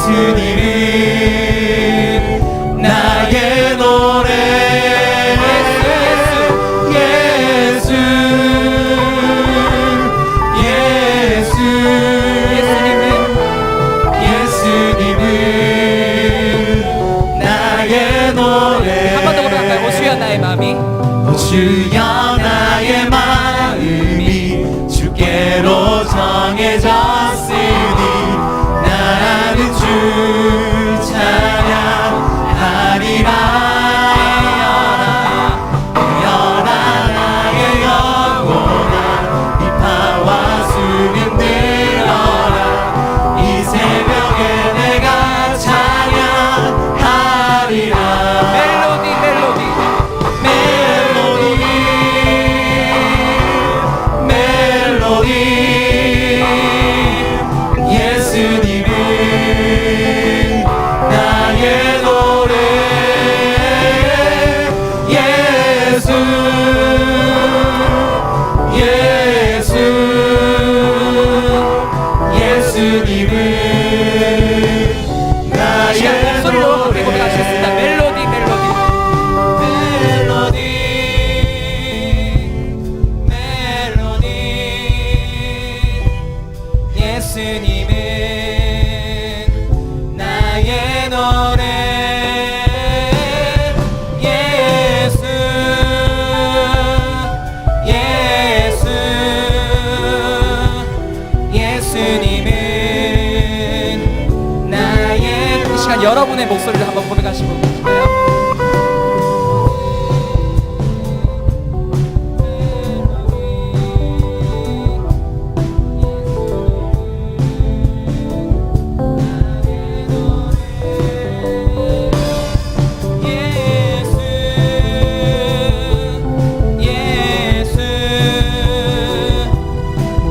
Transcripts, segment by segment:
예수님은 나의 노래. 예수 예수님은 나의 노래. 한 번 더 고백할까요? 오 주여 나의 마음이, 오 주여 나의 마음이 주께로 정해졌으니 나는 주 찬양하리라. 깨어나 나의 영혼아 비파와 수면 들어라. 이 새벽에 내가 찬양하리라. 멜로디 멜로디 멜로디 예수님은 나의 노래. 예수님은 나의 목소리로 함께 고백하시겠습니다. 멜로디 멜로디 예수님은 나의 노래. 예수님은 나의. 이 시간 여러분의 목소리를 한번 고백하시고 계실까요?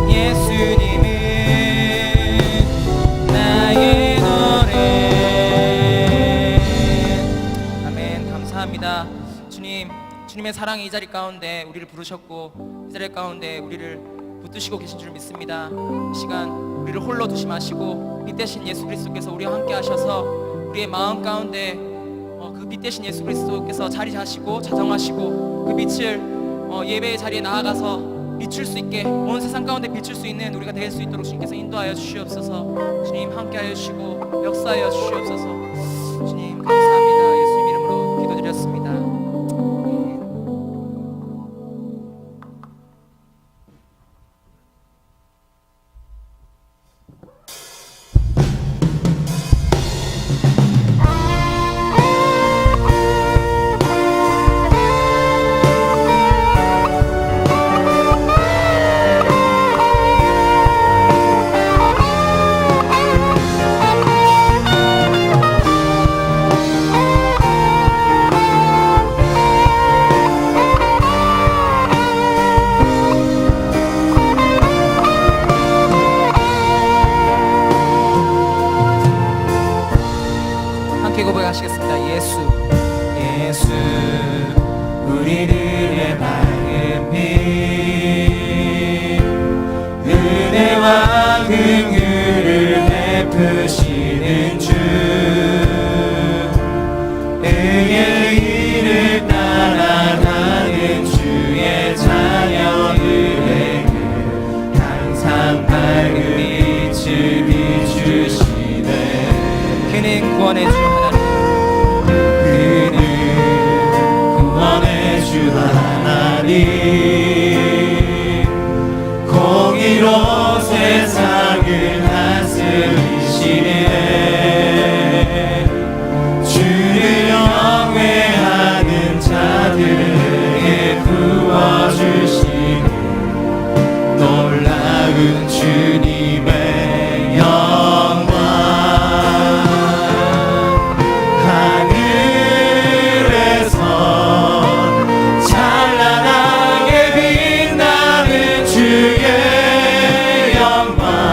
예수님은 나의 노래. 아멘. 감사합니다. 주님의 사랑이 이 자리 가운데 우리를 부르셨고 이 자리 가운데 우리를 붙드시고 계신 줄 믿습니다. 이 시간 우리를 홀로 두지 마시고 빛 대신 예수 그리스도께서 우리와 함께 하셔서 우리의 마음 가운데 그 빛 대신 예수 그리스도께서 자리하시고 자정하시고 그 빛을 예배의 자리에 나아가서 비출 수 있게 온 세상 가운데 비출 수 있는 우리가 될 수 있도록 주님께서 인도하여 주시옵소서. 주님 함께하여 주시고 역사하여 주시옵소서. 주님 감사합니다. 예수님 이름으로 기도드렸습니다. 함께 고백하시겠습니다. 예수 우리들의 밝은 빛 은혜와 긍휼을 베푸시는 주. 의의 길을 따라가는 주의 자녀들에게 항상 밝은 빛을 비추시네. 그는 구원의 주 하나님, 그는 구원의 주 하나님 공의로 세상을 다스리시네. 주를 영회하는 자들에게 부어주시는 놀라운 주님의 영광. 하늘에서 찬란하게 빛나는 주의 영광.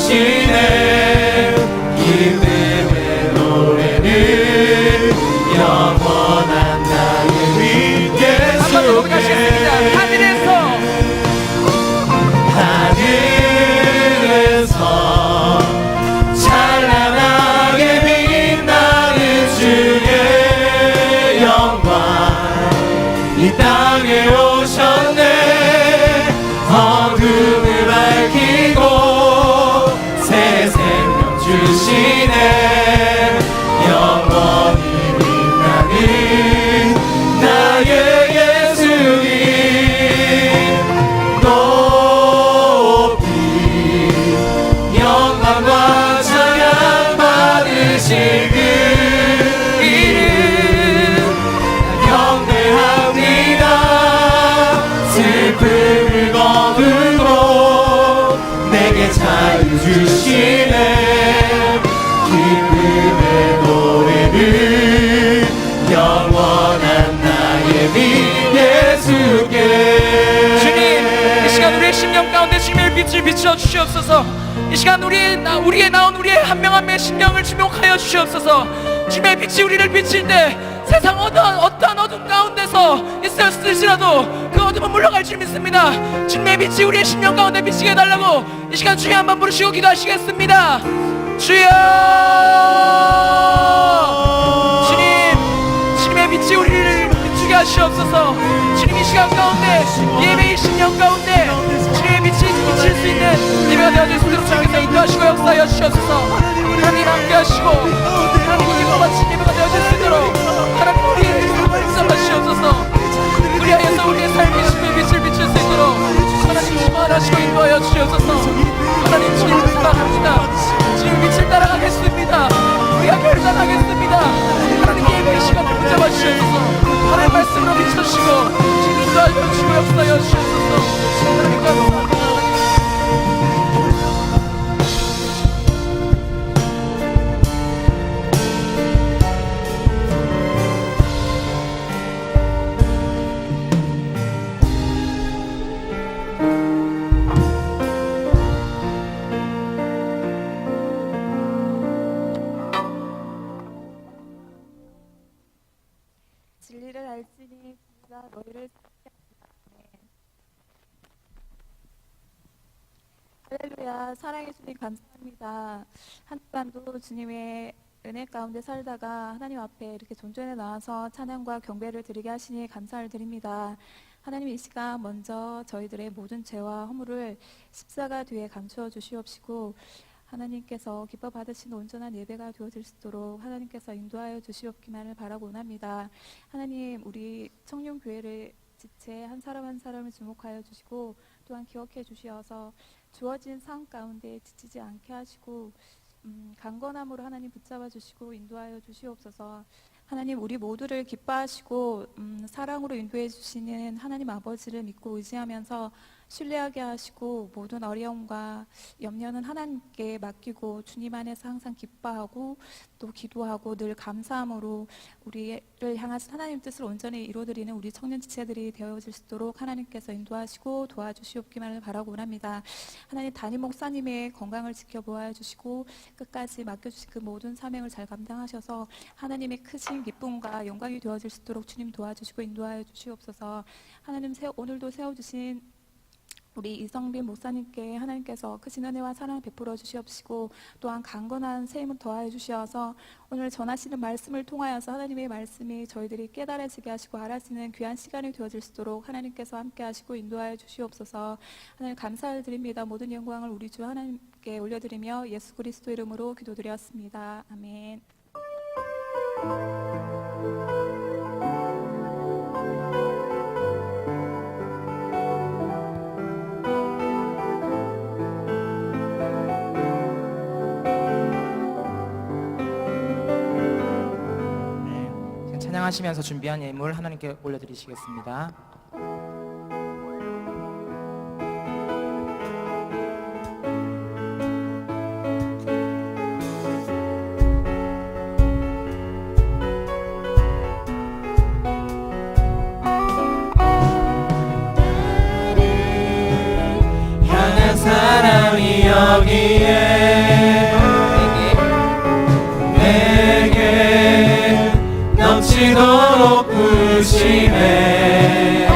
주시네 기쁨의 노래는 영원한 나의 위 한번 더 고백하시겠습니다. 하늘에서 찬란하게 빛나는 주의 영광 이 땅에 오셨네 어둠을 밝히고 새 생명 주시네 영원히 빛나는 나의 예수님 높이 영광과 찬양 받으실 그 이름 경배합니다 슬픔을 거두고 내게 자유 주시네 기쁨의 노래를 영원한 나의 빛 예수께 주님, 이 시간 우리의 심령 가운데 주님의 빛을 비추어 주시옵소서. 이 시간 우리의 나온 우리의 한 명 한 명의 심령을 주목하여 주시옵소서. 주님의 빛이 우리를 비칠 때 세상 어떠한 어둠 가운데서 있었을지라도 그 어둠은 물러갈 줄 믿습니다. 주님의 빛이 우리의 심령 가운데 비치게 해달라고 이 시간 주여 한번 부르시고 기도하시겠습니다. 주여, 주님의 빛이 우리를 비추게 하시옵소서. 주님 이 시간 가운데 예배의 심령 가운데 주님의 빛이 비칠 수 있는 예배가 되어질 수 있도록 주님께서 인도하시고 역사하여 주시옵소서. 하나님 함께 하시고 하나님의 기뻐 바친 예배가 되어질 수 있도록 하나님 우리의 뜻을 붙잡아주시옵소서. 그리하여서 우리의 삶이 주님의 빛을 비칠 수 있도록 하나님 충만하시고 인도하여 주시옵소서. 하나님 주님을 사랑합니다. 주님 빛을 따라가겠습니다. 우리가 결단하겠습니다. 하나님 예배의 시간을 붙잡아 주시옵소서. 하나님 말씀으로 비춰주시고 주님 인도하여 주시고 역사하여 주시옵소서. 하나님 감사합니다. 진리를 알지니 진리가 너희를 살게 하리라. 할렐루야. 사랑해 주님 감사합니다. 한 주간도 주님의 은혜 가운데 살다가 하나님 앞에 이렇게 존전에 나와서 찬양과 경배를 드리게 하시니 감사를 드립니다. 하나님 이 시간 먼저 저희들의 모든 죄와 허물을 십자가 뒤에 감추어 주시옵시고 하나님께서 기뻐 받으시는 온전한 예배가 되어질 수 있도록 하나님께서 인도하여 주시옵기만을 바라고 원합니다. 하나님 우리 청룡교회를 지체 한 사람 한 사람을 주목하여 주시고 또한 기억해 주시어서 주어진 상황 가운데 지치지 않게 하시고 강건함으로 하나님 붙잡아 주시고 인도하여 주시옵소서. 하나님 우리 모두를 기뻐하시고 사랑으로 인도해 주시는 하나님 아버지를 믿고 의지하면서 신뢰하게 하시고 모든 어려움과 염려는 하나님께 맡기고 주님 안에서 항상 기뻐하고 또 기도하고 늘 감사함으로 우리를 향하신 하나님 뜻을 온전히 이루어드리는 우리 청년 지체들이 되어질 수 있도록 하나님께서 인도하시고 도와주시옵기만을 바라고 원합니다. 하나님 담임 목사님의 건강을 지켜보아 주시고 끝까지 맡겨주신 그 모든 사명을 잘 감당하셔서 하나님의 크신 기쁨과 영광이 되어질 수 있도록 주님 도와주시고 인도하여 주시옵소서. 하나님 오늘도 세워주신 우리 이성빈 목사님께 하나님께서 크신 은혜와 사랑을 베풀어 주시옵시고 또한 강건한 새 힘을 더하여 주시어서 오늘 전하시는 말씀을 통하여서 하나님의 말씀이 저희들이 깨달아지게 하시고 알아지는 귀한 시간이 되어질 수 있도록 하나님께서 함께 하시고 인도하여 주시옵소서. 하나님 감사를 드립니다. 모든 영광을 우리 주 하나님께 올려드리며 예수 그리스도 이름으로 기도드렸습니다. 아멘. 찬양하시면서 준비한 예물 하나님께 올려드리시겠습니다. 향한 사랑이 여기에 넘치도록 부으시네.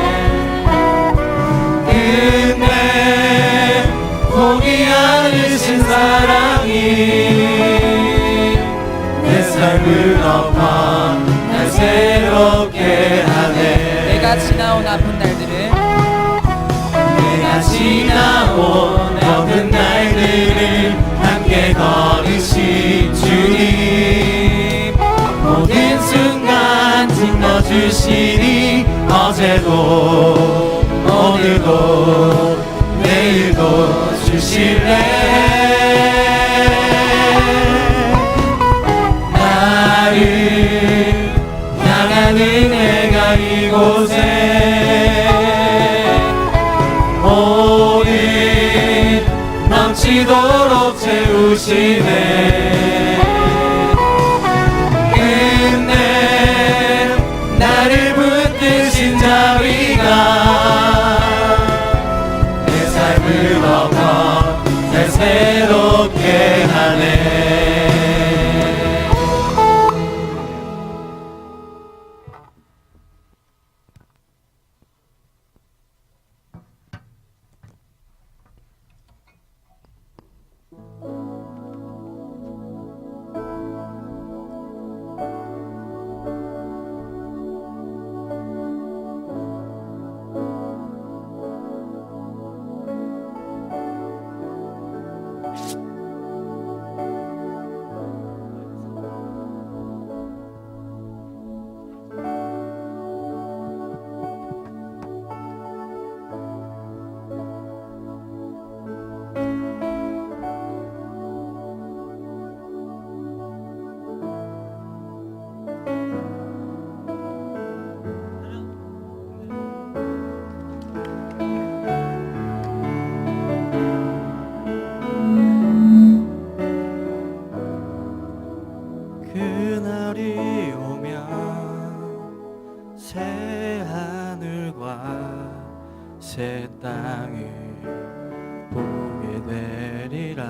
끝내 포기 않으신 사랑이 내 삶을 덮어 날 새롭게 하네. 내가 지나온 아픈 날들은 내가 지나온 어떤 날들을 함께 걸으신 주님, 모든 순간 지켜주시니 어제도 오늘도 내일도 주실래. 나를 향한 은혜가 이곳에 오늘 넘치도록 채우시네. 끝내 나를 붙드신 자비가 내 삶을 덮어 날 새롭게 하네. 그날이 오면 새 하늘과 새 땅을 보게 되리라.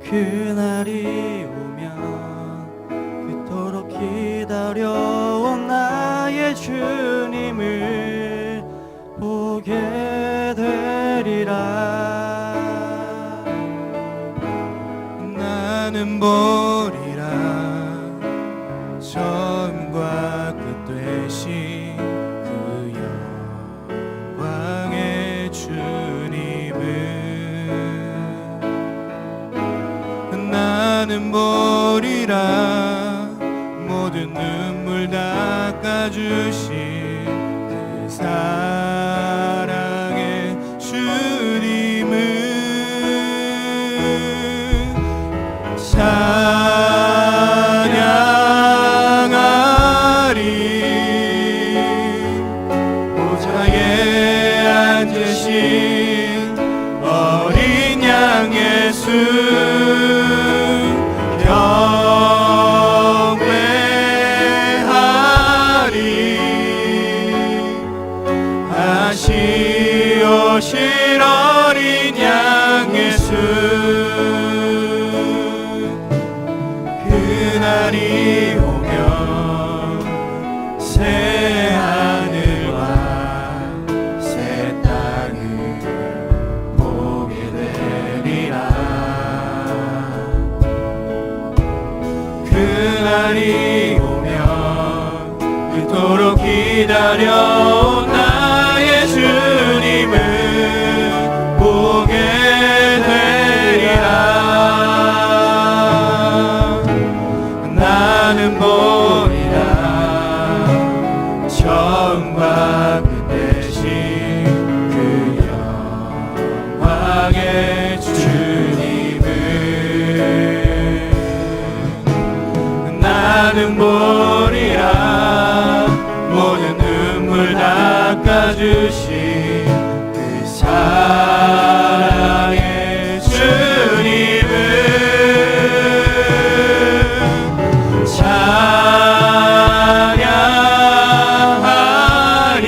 그날이 오면 그토록 기다려온 나의 주님을 보게 되리라. 나는 보리라 처음과 끝 되신 그 영광의 주님을. 나는 보리라 모든 눈물 닦아주신 그 사랑의 주님을 찬양하리. 보좌에 앉으신 어린 양 예수 경배하리. 다시 오실 어린 양 예수. 그날이 오면 새 하늘과 새 땅을 보게 되리라. 그날이 오면 그토록 기다려온 나의 주님을 보게 되리라. 나는 보리라 처음과 끝 되신 그 영광의 주님을. 나는 보리라 모든 눈물 닦아주신 그 사랑의 주님을 찬양하리.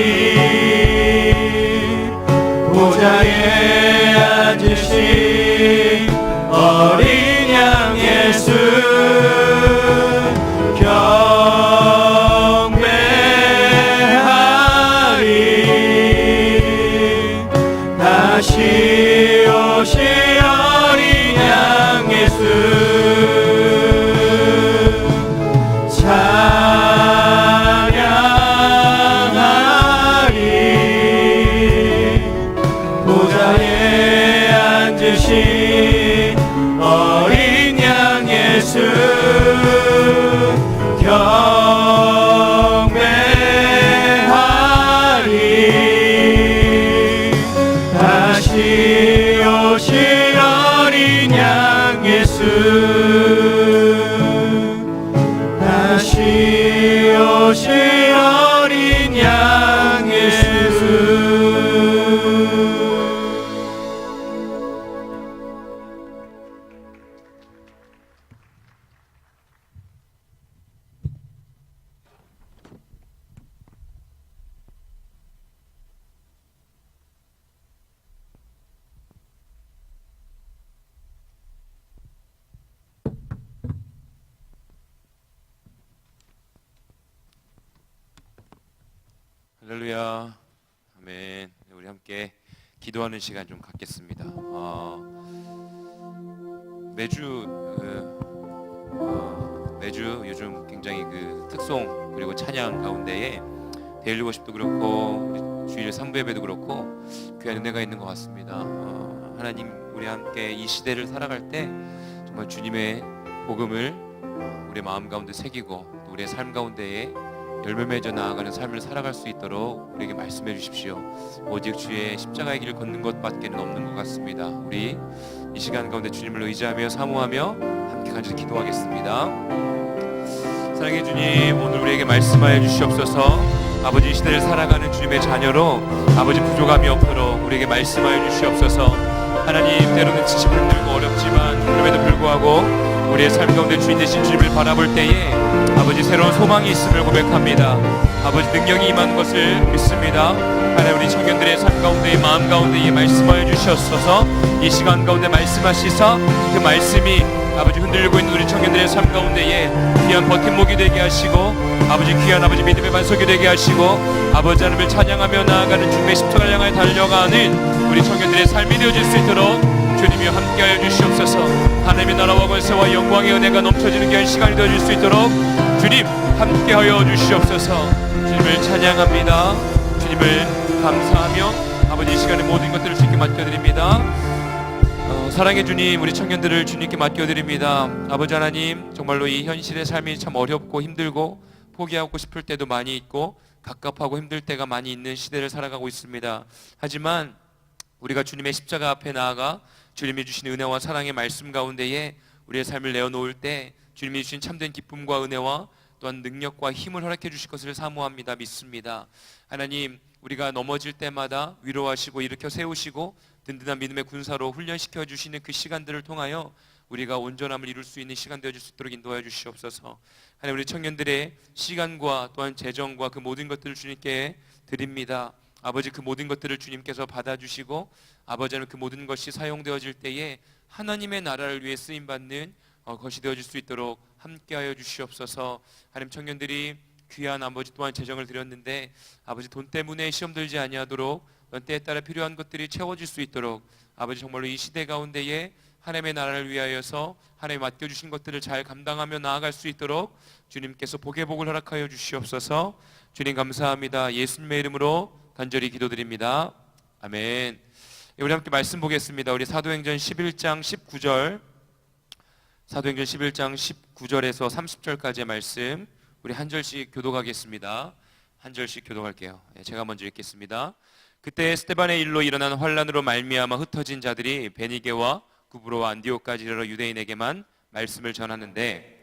보좌에 앉으신 어린 양 예수 이오신 어린 양 예수. 할렐루야. 아멘. 우리 함께 기도하는 시간 좀 갖겠습니다. 매주 요즘 굉장히 그 특송 그리고 찬양 가운데에 데일리 워십도 그렇고 우리 주일 3부 예배도 그렇고 귀한 은혜가 있는 것 같습니다. 하나님 우리 함께 이 시대를 살아갈 때 정말 주님의 복음을 우리 마음 가운데 새기고 또 우리의 삶 가운데에 열매 맺어 나아가는 삶을 살아갈 수 있도록 우리에게 말씀해 주십시오. 오직 주의 십자가의 길을 걷는 것밖에는 없는 것 같습니다. 우리 이 시간 가운데 주님을 의지하며 사모하며 함께 간절히 기도하겠습니다. 사랑의 주님, 오늘 우리에게 말씀하여 주시옵소서. 아버지, 이 시대를 살아가는 주님의 자녀로 아버지 부족함이 없도록 우리에게 말씀하여 주시옵소서. 하나님, 때로는 지치 힘들고 어렵지만 그럼에도 불구하고 우리의 삶 가운데 주인 되신 주님을 바라볼 때에 아버지 새로운 소망이 있음을 고백합니다. 아버지 능력이 임한 것을 믿습니다. 하나님, 우리 청년들의 삶 가운데 마음 가운데 말씀하여 주시옵소서. 이 시간 가운데 말씀하시사 그 말씀이 아버지 흔들리고 있는 우리 청년들의 삶 가운데에 귀한 버팀목이 되게 하시고 아버지 귀한 아버지 믿음의 반석이 되게 하시고 아버지 하나님을 찬양하며 나아가는 주님의 십자가를 향하여 달려가는 우리 청년들의 삶이 되어질 수 있도록 주님이 함께하여 주시옵소서. 하나님의 나라와 권세와 영광의 은혜가 넘쳐지는 귀한 시간이 되어질 수 있도록 주님 함께하여 주시옵소서. 주님을 찬양합니다. 주님을 감사하며 아버지 이 시간에 모든 것들을 주님께 맡겨드립니다. 사랑의 주님, 우리 청년들을 주님께 맡겨드립니다. 아버지 하나님, 정말로 이 현실의 삶이 참 어렵고 힘들고 포기하고 싶을 때도 많이 있고 갑갑하고 힘들 때가 많이 있는 시대를 살아가고 있습니다. 하지만 우리가 주님의 십자가 앞에 나아가 주님이 주신 은혜와 사랑의 말씀 가운데에 우리의 삶을 내어놓을 때 주님이 주신 참된 기쁨과 은혜와 또한 능력과 힘을 허락해 주실 것을 사모합니다. 믿습니다. 하나님, 우리가 넘어질 때마다 위로하시고 일으켜 세우시고 든든한 믿음의 군사로 훈련시켜 주시는 그 시간들을 통하여 우리가 온전함을 이룰 수 있는 시간 되어질 수 있도록 인도하여 주시옵소서. 하나님, 우리 청년들의 시간과 또한 재정과 그 모든 것들을 주님께 드립니다. 아버지, 그 모든 것들을 주님께서 받아주시고 아버지는 그 모든 것이 사용되어질 때에 하나님의 나라를 위해 쓰임받는 것이 되어질 수 있도록 함께하여 주시옵소서. 하나님, 청년들이 귀한 아버지 또한 재정을 드렸는데 아버지 돈 때문에 시험 들지 아니하도록 때에 따라 필요한 것들이 채워질 수 있도록 아버지 정말로 이 시대 가운데에 하나님의 나라를 위하여서 하나님 맡겨주신 것들을 잘 감당하며 나아갈 수 있도록 주님께서 복의 복을 허락하여 주시옵소서. 주님 감사합니다. 예수님의 이름으로 간절히 기도드립니다. 아멘. 우리 함께 말씀 보겠습니다. 우리 사도행전 11장 19절 사도행전 11장 19절에서 30절까지의 말씀 우리 한 절씩 교독하겠습니다. 한 절씩 교독할게요. 제가 먼저 읽겠습니다. 그때 스데반의 일로 일어난 환란으로 말미암아 흩어진 자들이 베니게와 구브로와 안디옥까지 이르러 유대인에게만 말씀을 전하는데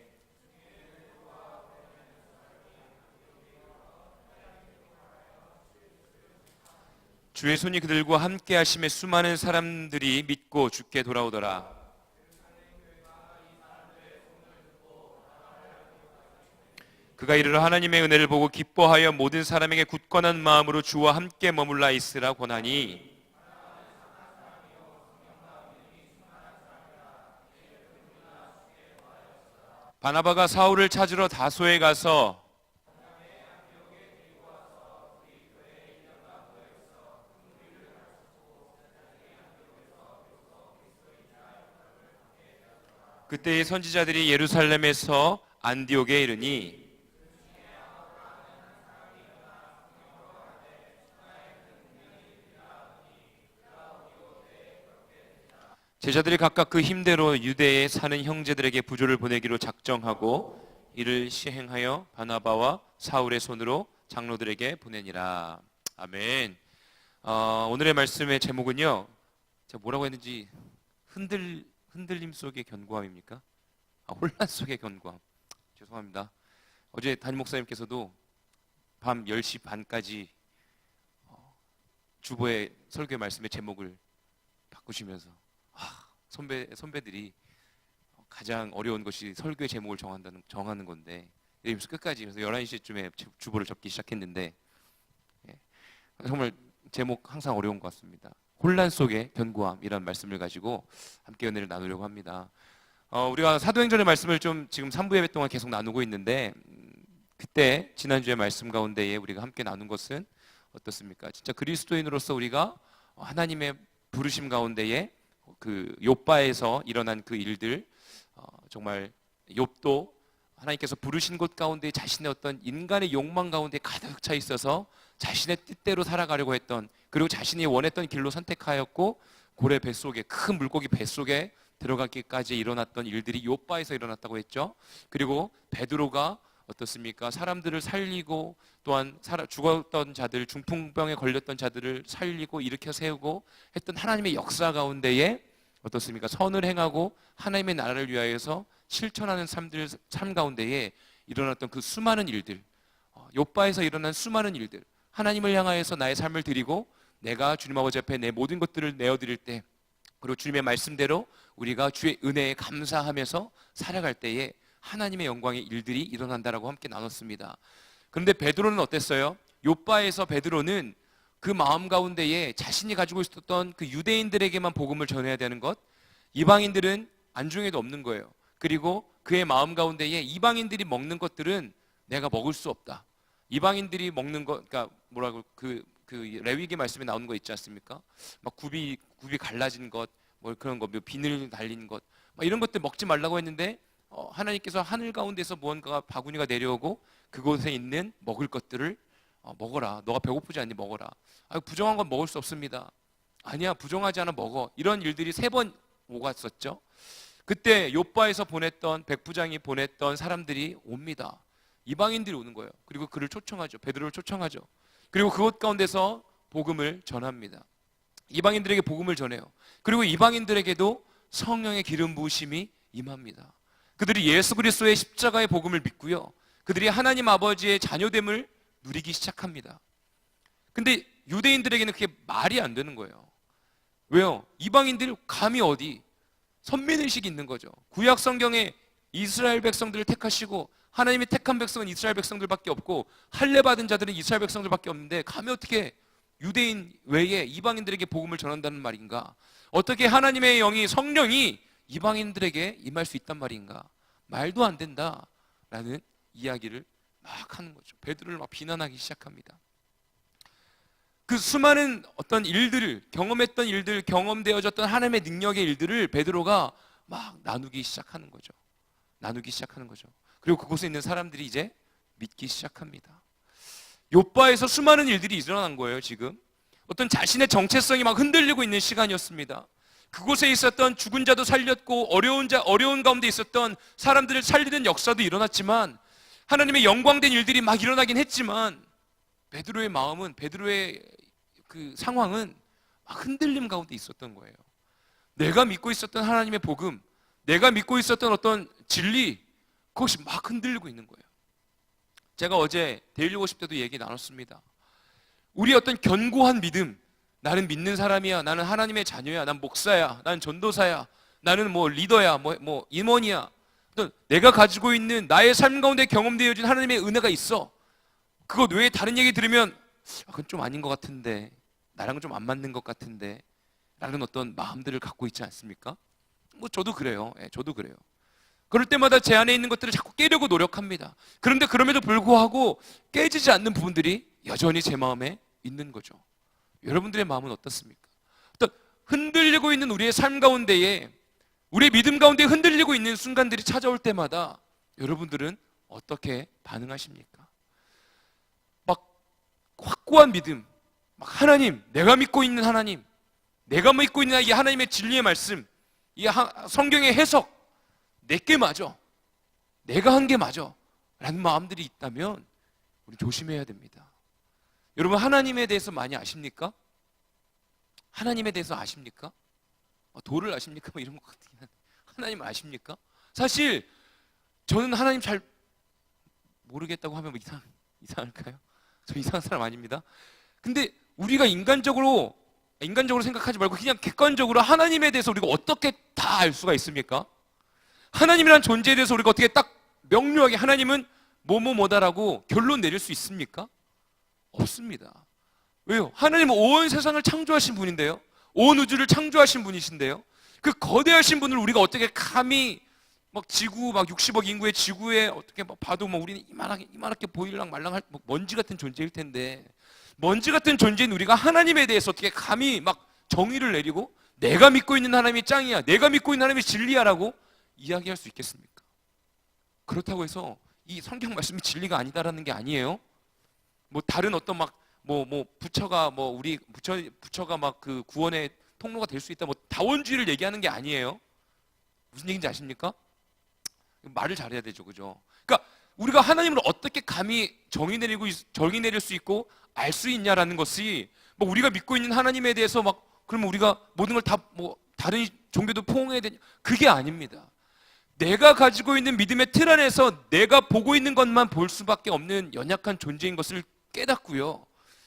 주의 손이 그들과 함께 하심에 수많은 사람들이 믿고 주께 돌아오더라. 그가 이르러 하나님의 은혜를 보고 기뻐하여 모든 사람에게 굳건한 마음으로 주와 함께 머물라 있으라 권하니 바나바가 사울을 찾으러 다소에 가서 그때의 선지자들이 예루살렘에서 안디옥에 이르니 제자들이 각각 그 힘대로 유대에 사는 형제들에게 부조를 보내기로 작정하고 이를 시행하여 바나바와 사울의 손으로 장로들에게 보내니라. 아멘. 오늘의 말씀의 제목은요, 제가 뭐라고 했는지 흔들림 속의 견고함입니까? 혼란 속의 견고함. 죄송합니다. 어제 담임 목사님께서도 밤 10시 반까지 주보의 설교 말씀의 제목을 바꾸시면서 선배들이 가장 어려운 것이 설교의 제목을 정하는 건데 이러면서 끝까지 그래서 11시쯤에 주보를 접기 시작했는데 정말 제목 항상 어려운 것 같습니다. 혼란 속의 견고함이라는 말씀을 가지고 함께 은혜를 나누려고 합니다. 우리가 사도행전의 말씀을 좀 지금 3부 예배 동안 계속 나누고 있는데 그때 지난주의 말씀 가운데에 우리가 함께 나눈 것은 어떻습니까? 진짜 그리스도인으로서 우리가 하나님의 부르심 가운데에 그 욥바에서 일어난 그 일들, 정말 욥도 하나님께서 부르신 곳 가운데 자신의 어떤 인간의 욕망 가운데 가득 차 있어서 자신의 뜻대로 살아가려고 했던, 그리고 자신이 원했던 길로 선택하였고 고래 뱃속에, 큰 물고기 뱃속에 들어가기까지 일어났던 일들이 욥바에서 일어났다고 했죠. 그리고 베드로가 어떻습니까? 사람들을 살리고 또한 죽었던 자들, 중풍병에 걸렸던 자들을 살리고 일으켜 세우고 했던 하나님의 역사 가운데에 어떻습니까? 선을 행하고 하나님의 나라를 위하여서 실천하는 삶 가운데에 일어났던 그 수많은 일들, 욥바에서 일어난 수많은 일들, 하나님을 향하여서 나의 삶을 드리고 내가 주님 아버지 앞에 내 모든 것들을 내어드릴 때, 그리고 주님의 말씀대로 우리가 주의 은혜에 감사하면서 살아갈 때에 하나님의 영광의 일들이 일어난다라고 함께 나눴습니다. 그런데 베드로는 어땠어요? 욥바에서 베드로는 그 마음 가운데에 자신이 가지고 있었던 그 유대인들에게만 복음을 전해야 되는 것, 이방인들은 안중에도 없는 거예요. 그리고 그의 마음 가운데에 이방인들이 먹는 것들은 내가 먹을 수 없다. 이방인들이 먹는 것, 그러니까 뭐라고 그 레위기 말씀에 나오는 거 있지 않습니까? 막 굽이 갈라진 것, 뭐 그런 거, 비늘 달린 것, 막 이런 것들 먹지 말라고 했는데 하나님께서 하늘 가운데서 무언가가 바구니가 내려오고 그곳에 있는 먹을 것들을 먹어라. 너가 배고프지 않니? 먹어라. 부정한 건 먹을 수 없습니다. 아니야, 부정하지 않아, 먹어. 이런 일들이 3번 오갔었죠. 그때 욥바에서 보냈던 백부장이 보냈던 사람들이 옵니다. 이방인들이 오는 거예요. 그리고 그를 초청하죠. 베드로를 초청하죠. 그리고 그곳 가운데서 복음을 전합니다. 이방인들에게 복음을 전해요. 그리고 이방인들에게도 성령의 기름 부으심이 임합니다. 그들이 예수 그리스도의 십자가의 복음을 믿고요, 그들이 하나님 아버지의 자녀됨을 누리기 시작합니다. 근데 유대인들에게는 그게 말이 안 되는 거예요. 왜요? 이방인들이 감히 어디 선민의식이 있는 거죠. 구약 성경에 이스라엘 백성들을 택하시고 하나님이 택한 백성은 이스라엘 백성들밖에 없고 할례 받은 자들은 이스라엘 백성들밖에 없는데 감히 어떻게 유대인 외에 이방인들에게 복음을 전한다는 말인가? 어떻게 하나님의 영이, 성령이 이방인들에게 임할 수 있단 말인가? 말도 안 된다라는 이야기를 막 하는 거죠. 베드로를 막 비난하기 시작합니다. 그 수많은 어떤 일들을 경험했던 일들, 경험되어졌던 하나님의 능력의 일들을 베드로가 막 나누기 시작하는 거죠. 그리고 그곳에 있는 사람들이 이제 믿기 시작합니다. 욥바에서 수많은 일들이 일어난 거예요. 지금 어떤 자신의 정체성이 막 흔들리고 있는 시간이었습니다. 그곳에 있었던 죽은 자도 살렸고 어려운 가운데 있었던 사람들을 살리는 역사도 일어났지만, 하나님의 영광된 일들이 막 일어나긴 했지만, 베드로의 마음은, 베드로의 그 상황은 막 흔들림 가운데 있었던 거예요. 내가 믿고 있었던 하나님의 복음, 내가 믿고 있었던 어떤 진리, 그것이 막 흔들리고 있는 거예요. 제가 어제 데일리 워십 때도 얘기 나눴습니다. 우리 어떤 견고한 믿음, 나는 믿는 사람이야, 나는 하나님의 자녀야, 난 목사야, 난 전도사야, 나는 뭐 리더야, 뭐 임원이야, 어떤 내가 가지고 있는 나의 삶 가운데 경험되어진 하나님의 은혜가 있어. 그것 외에 다른 얘기 들으면 그건 좀 아닌 것 같은데, 나랑은 좀 안 맞는 것 같은데 라는 어떤 마음들을 갖고 있지 않습니까? 뭐 저도 그래요. 저도 그래요. 그럴 때마다 제 안에 있는 것들을 자꾸 깨려고 노력합니다. 그런데 그럼에도 불구하고 깨지지 않는 부분들이 여전히 제 마음에 있는 거죠. 여러분들의 마음은 어떻습니까? 어떤 흔들리고 있는 우리의 삶 가운데에, 우리의 믿음 가운데 흔들리고 있는 순간들이 찾아올 때마다 여러분들은 어떻게 반응하십니까? 막 확고한 믿음, 막 하나님, 내가 믿고 있는 하나님, 내가 믿고 있는 이 하나님의 진리의 말씀, 이 성경의 해석, 내게 맞아, 내가 한 게 맞아 라는 마음들이 있다면 우리 조심해야 됩니다. 여러분, 하나님에 대해서 많이 아십니까? 하나님에 대해서 아십니까? 도를 아십니까? 뭐 이런 것 같긴 한데, 하나님 아십니까? 사실 저는 하나님 잘 모르겠다고 하면 뭐 이상할까요? 저 이상한 사람 아닙니다. 근데 우리가 인간적으로 생각하지 말고 그냥 객관적으로 하나님에 대해서 우리가 어떻게 다 알 수가 있습니까? 하나님이란 존재에 대해서 우리가 어떻게 딱 명료하게 하나님은 뭐뭐뭐다라고 결론 내릴 수 있습니까? 없습니다. 왜요? 하나님은 온 세상을 창조하신 분인데요. 온 우주를 창조하신 분이신데요. 그 거대하신 분을 우리가 어떻게 감히 막 지구 막 60억 인구의 지구에 어떻게 막 봐도 뭐 우리는 이만하게 보일랑 말랑 할 먼지 같은 존재일 텐데, 먼지 같은 존재인 우리가 하나님에 대해서 어떻게 감히 막 정의를 내리고 내가 믿고 있는 하나님이 짱이야, 내가 믿고 있는 하나님이 진리야라고 이야기할 수 있겠습니까? 그렇다고 해서 이 성경 말씀이 진리가 아니다라는 게 아니에요. 뭐 다른 어떤 막 부처가 우리 부처가 막 그 구원의 통로가 될 수 있다, 뭐 다원주의를 얘기하는 게 아니에요. 무슨 얘기인지 아십니까? 말을 잘해야 되죠, 그죠? 그러니까 우리가 하나님을 어떻게 감히 정의 내릴 수 있고 알 수 있냐라는 것이, 뭐 우리가 믿고 있는 하나님에 대해서 막 그러면 우리가 모든 걸 다 뭐 다른 종교도 포옹해야 되냐? 그게 아닙니다. 내가 가지고 있는 믿음의 틀 안에서 내가 보고 있는 것만 볼 수밖에 없는 연약한 존재인 것을 깨닫고요.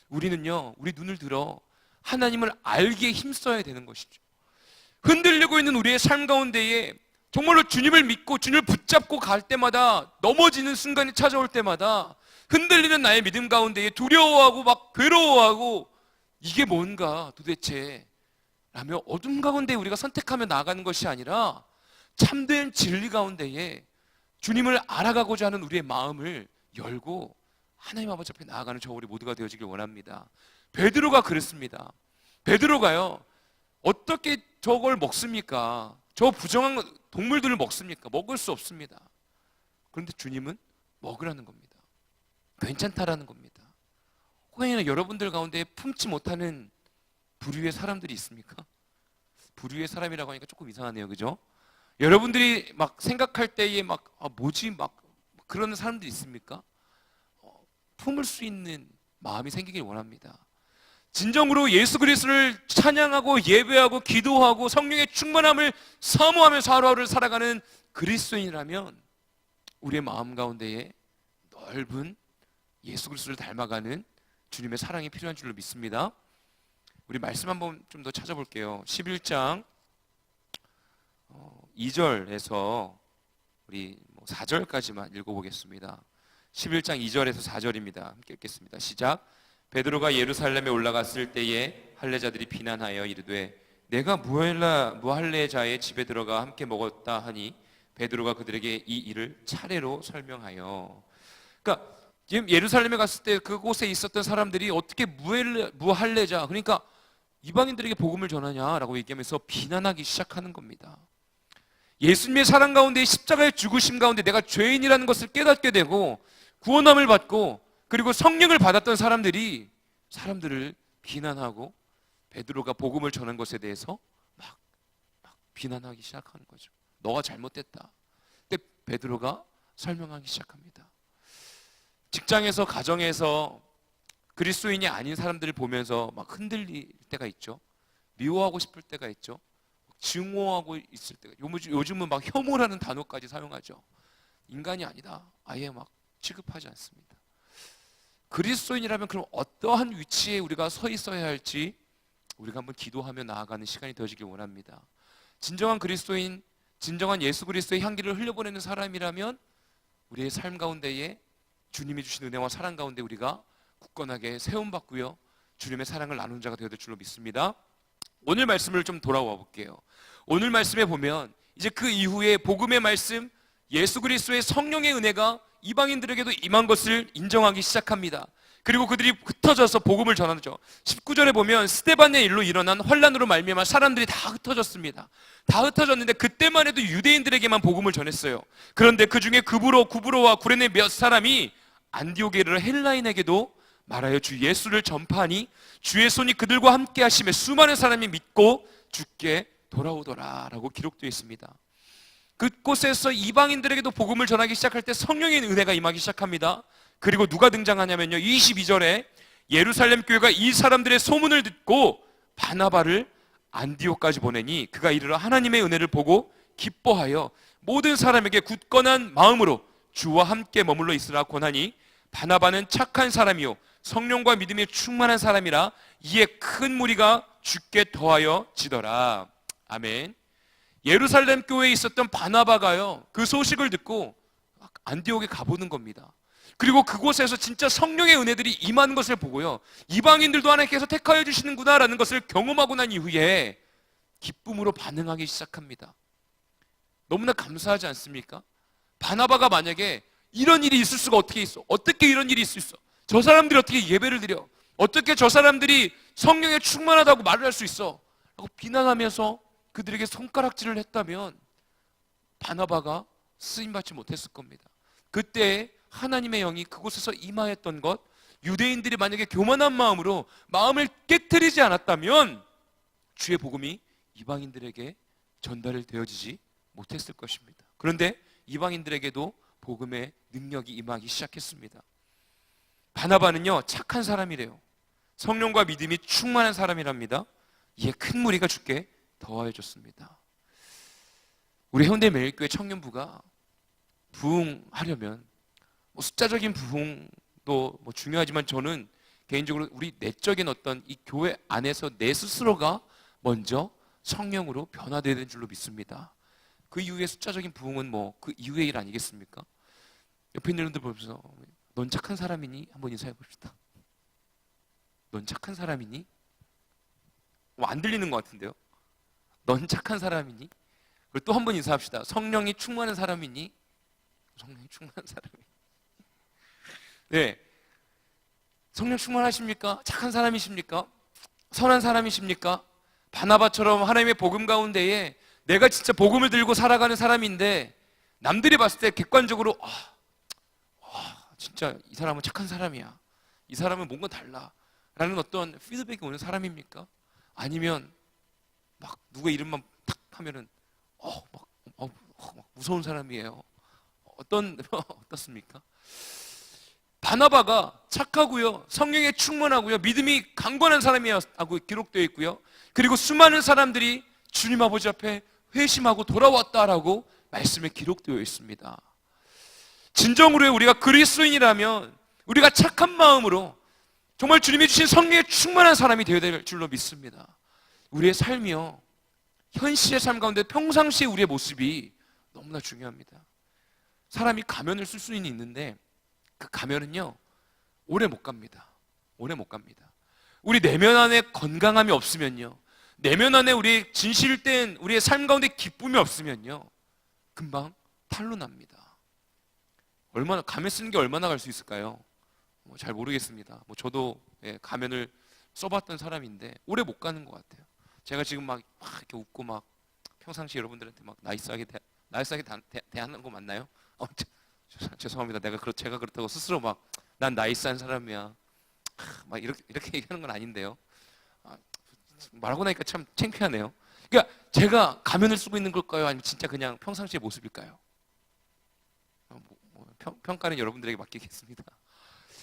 우리는요, 우리 눈을 들어 하나님을 알기에 힘써야 되는 것이죠. 흔들리고 있는 우리의 삶 가운데에 정말로 주님을 믿고 주님을 붙잡고 갈 때마다, 넘어지는 순간이 찾아올 때마다 흔들리는 나의 믿음 가운데에 두려워하고 막 괴로워하고 이게 뭔가 도대체 라며 어둠 가운데 우리가 선택하며 나아가는 것이 아니라 참된 진리 가운데에 주님을 알아가고자 하는 우리의 마음을 열고 하나님 아버지 앞에 나아가는 저 우리 모두가 되어지길 원합니다. 베드로가 그랬습니다. 베드로가요, 어떻게 저걸 먹습니까? 저 부정한 동물들을 먹습니까? 먹을 수 없습니다. 그런데 주님은 먹으라는 겁니다. 괜찮다라는 겁니다. 혹여나 여러분들 가운데 품지 못하는 부류의 사람들이 있습니까? 부류의 사람이라고 하니까 조금 이상하네요, 그죠? 여러분들이 막 생각할 때에 막 뭐지 막 그런 사람들이 있습니까? 품을 수 있는 마음이 생기길 원합니다. 진정으로 예수 그리스도를 찬양하고 예배하고 기도하고 성령의 충만함을 사모하면서 하루하루를 살아가는 그리스도인이라면 우리의 마음 가운데에 넓은 예수 그리스도를 닮아가는 주님의 사랑이 필요한 줄로 믿습니다. 우리 말씀 한번 좀 더 찾아볼게요. 11장 2절에서 우리 4절까지만 읽어보겠습니다. 11장 2절에서 4절입니다. 함께 읽겠습니다. 시작. 베드로가 예루살렘에 올라갔을 때에 할례자들이 비난하여 이르되 내가 무할례자의 집에 들어가 함께 먹었다 하니 베드로가 그들에게 이 일을 차례로 설명하여. 그러니까 지금 예루살렘에 갔을 때 그곳에 있었던 사람들이 어떻게 무할례자, 그러니까 이방인들에게 복음을 전하냐라고 얘기하면서 비난하기 시작하는 겁니다. 예수님의 사랑 가운데, 십자가의 죽으심 가운데 내가 죄인이라는 것을 깨닫게 되고 구원함을 받고 그리고 성령을 받았던 사람들을 비난하고 베드로가 복음을 전한 것에 대해서 막 비난하기 시작하는 거죠. 너가 잘못됐다. 근데 베드로가 설명하기 시작합니다. 직장에서, 가정에서 그리스도인이 아닌 사람들을 보면서 막 흔들릴 때가 있죠. 미워하고 싶을 때가 있죠. 증오하고 있을 때가, 요즘은 막 혐오라는 단어까지 사용하죠. 인간이 아니다, 아예 막 취급하지 않습니다. 그리스도인이라면 그럼 어떠한 위치에 우리가 서 있어야 할지 우리가 한번 기도하며 나아가는 시간이 되어지길 원합니다. 진정한 그리스도인, 진정한 예수 그리스도의 향기를 흘려보내는 사람이라면 우리의 삶 가운데에 주님이 주신 은혜와 사랑 가운데 우리가 굳건하게 세움받고요, 주님의 사랑을 나누는 자가 되어야 될 줄로 믿습니다. 오늘 말씀을 좀 돌아와 볼게요. 오늘 말씀에 보면 이제 그 이후에 복음의 말씀, 예수 그리스도의 성령의 은혜가 이방인들에게도 임한 것을 인정하기 시작합니다. 그리고 그들이 흩어져서 복음을 전하죠. 19절에 보면 스데반의 일로 일어난 환난으로 말미암아 사람들이 다 흩어졌습니다. 다 흩어졌는데 그때만 해도 유대인들에게만 복음을 전했어요. 그런데 그 중에 구브로와 구레네 몇 사람이 안디옥에 이르러 헬라인에게도 말하여 주 예수를 전파하니 주의 손이 그들과 함께 하심에 수많은 사람이 믿고 주께 돌아오더라라고 기록되어 있습니다. 그곳에서 이방인들에게도 복음을 전하기 시작할 때 성령의 은혜가 임하기 시작합니다. 그리고 누가 등장하냐면요, 22절에 예루살렘 교회가 이 사람들의 소문을 듣고 바나바를 안디옥까지 보내니 그가 이르러 하나님의 은혜를 보고 기뻐하여 모든 사람에게 굳건한 마음으로 주와 함께 머물러 있으라 권하니 바나바는 착한 사람이요 성령과 믿음에 충만한 사람이라 이에 큰 무리가 주께 더하여 지더라. 아멘. 예루살렘 교회에 있었던 바나바가요, 그 소식을 듣고 안디옥에 가보는 겁니다. 그리고 그곳에서 진짜 성령의 은혜들이 임하는 것을 보고요, 이방인들도 하나님께서 택하여 주시는구나 라는 것을 경험하고 난 이후에 기쁨으로 반응하기 시작합니다. 너무나 감사하지 않습니까? 바나바가 만약에 이런 일이 있을 수가 어떻게 있어? 어떻게 이런 일이 있을 수 있어? 저 사람들이 어떻게 예배를 드려? 어떻게 저 사람들이 성령에 충만하다고 말을 할 수 있어? 라고 비난하면서 그들에게 손가락질을 했다면 바나바가 쓰임받지 못했을 겁니다. 그때 하나님의 영이 그곳에서 임하였던 것, 유대인들이 만약에 교만한 마음으로 마음을 깨트리지 않았다면 주의 복음이 이방인들에게 전달을 되어지지 못했을 것입니다. 그런데 이방인들에게도 복음의 능력이 임하기 시작했습니다. 바나바는요, 착한 사람이래요. 성령과 믿음이 충만한 사람이랍니다. 이에 큰 무리가 주께 더하여 줬습니다. 우리 현대매일교회 청년부가 부흥하려면 숫자적인 부흥도 중요하지만 저는 개인적으로 우리 내적인 어떤 이 교회 안에서 내 스스로가 먼저 성령으로 변화되어야 되는 줄로 믿습니다. 그 이후에 숫자적인 부흥은 그 이후의 일 아니겠습니까? 옆에 있는 분들 보면서 넌 착한 사람이니? 한번 인사해 봅시다. 넌 착한 사람이니? 안 들리는 것 같은데요? 넌 착한 사람이니? 그리고 또 한 번 인사합시다. 성령이 충만한 사람이니? 성령이 충만한 사람이니? 네, 성령 충만하십니까? 착한 사람이십니까? 선한 사람이십니까? 바나바처럼 하나님의 복음 가운데에 내가 진짜 복음을 들고 살아가는 사람인데 남들이 봤을 때 객관적으로 진짜 이 사람은 착한 사람이야, 이 사람은 뭔가 달라 라는 어떤 피드백이 오는 사람입니까? 아니면 막 누가 이름만 탁 하면은 막 무서운 사람이에요. 어떻습니까? 바나바가 착하고요, 성령에 충만하고요, 믿음이 강건한 사람이라고 기록되어 있고요, 그리고 수많은 사람들이 주님 아버지 앞에 회심하고 돌아왔다라고 말씀에 기록되어 있습니다. 진정으로 우리가 그리스도인이라면 우리가 착한 마음으로 정말 주님이 주신 성령에 충만한 사람이 되어야 될 줄로 믿습니다. 우리의 삶이요, 현실의 삶 가운데 평상시에 우리의 모습이 너무나 중요합니다. 사람이 가면을 쓸 수는 있는데 그 가면은요, 오래 못 갑니다. 오래 못 갑니다. 우리 내면 안에 건강함이 없으면요, 내면 안에 우리 진실된 우리의 삶 가운데 기쁨이 없으면요, 금방 탈로 납니다. 얼마나 가면 쓰는 게 얼마나 갈 수 있을까요? 잘 모르겠습니다. 저도 가면을 써봤던 사람인데 오래 못 가는 것 같아요. 제가 지금 막 이렇게 웃고 막 평상시 여러분들한테 막 나이스하게 대하는 거 맞나요? 죄송합니다. 제가 그렇다고 스스로 막 난 나이스한 사람이야 막 이렇게 얘기하는 건 아닌데요. 말하고 나니까 참 창피하네요. 그러니까 제가 가면을 쓰고 있는 걸까요? 아니면 진짜 그냥 평상시의 모습일까요? 평가는 여러분들에게 맡기겠습니다.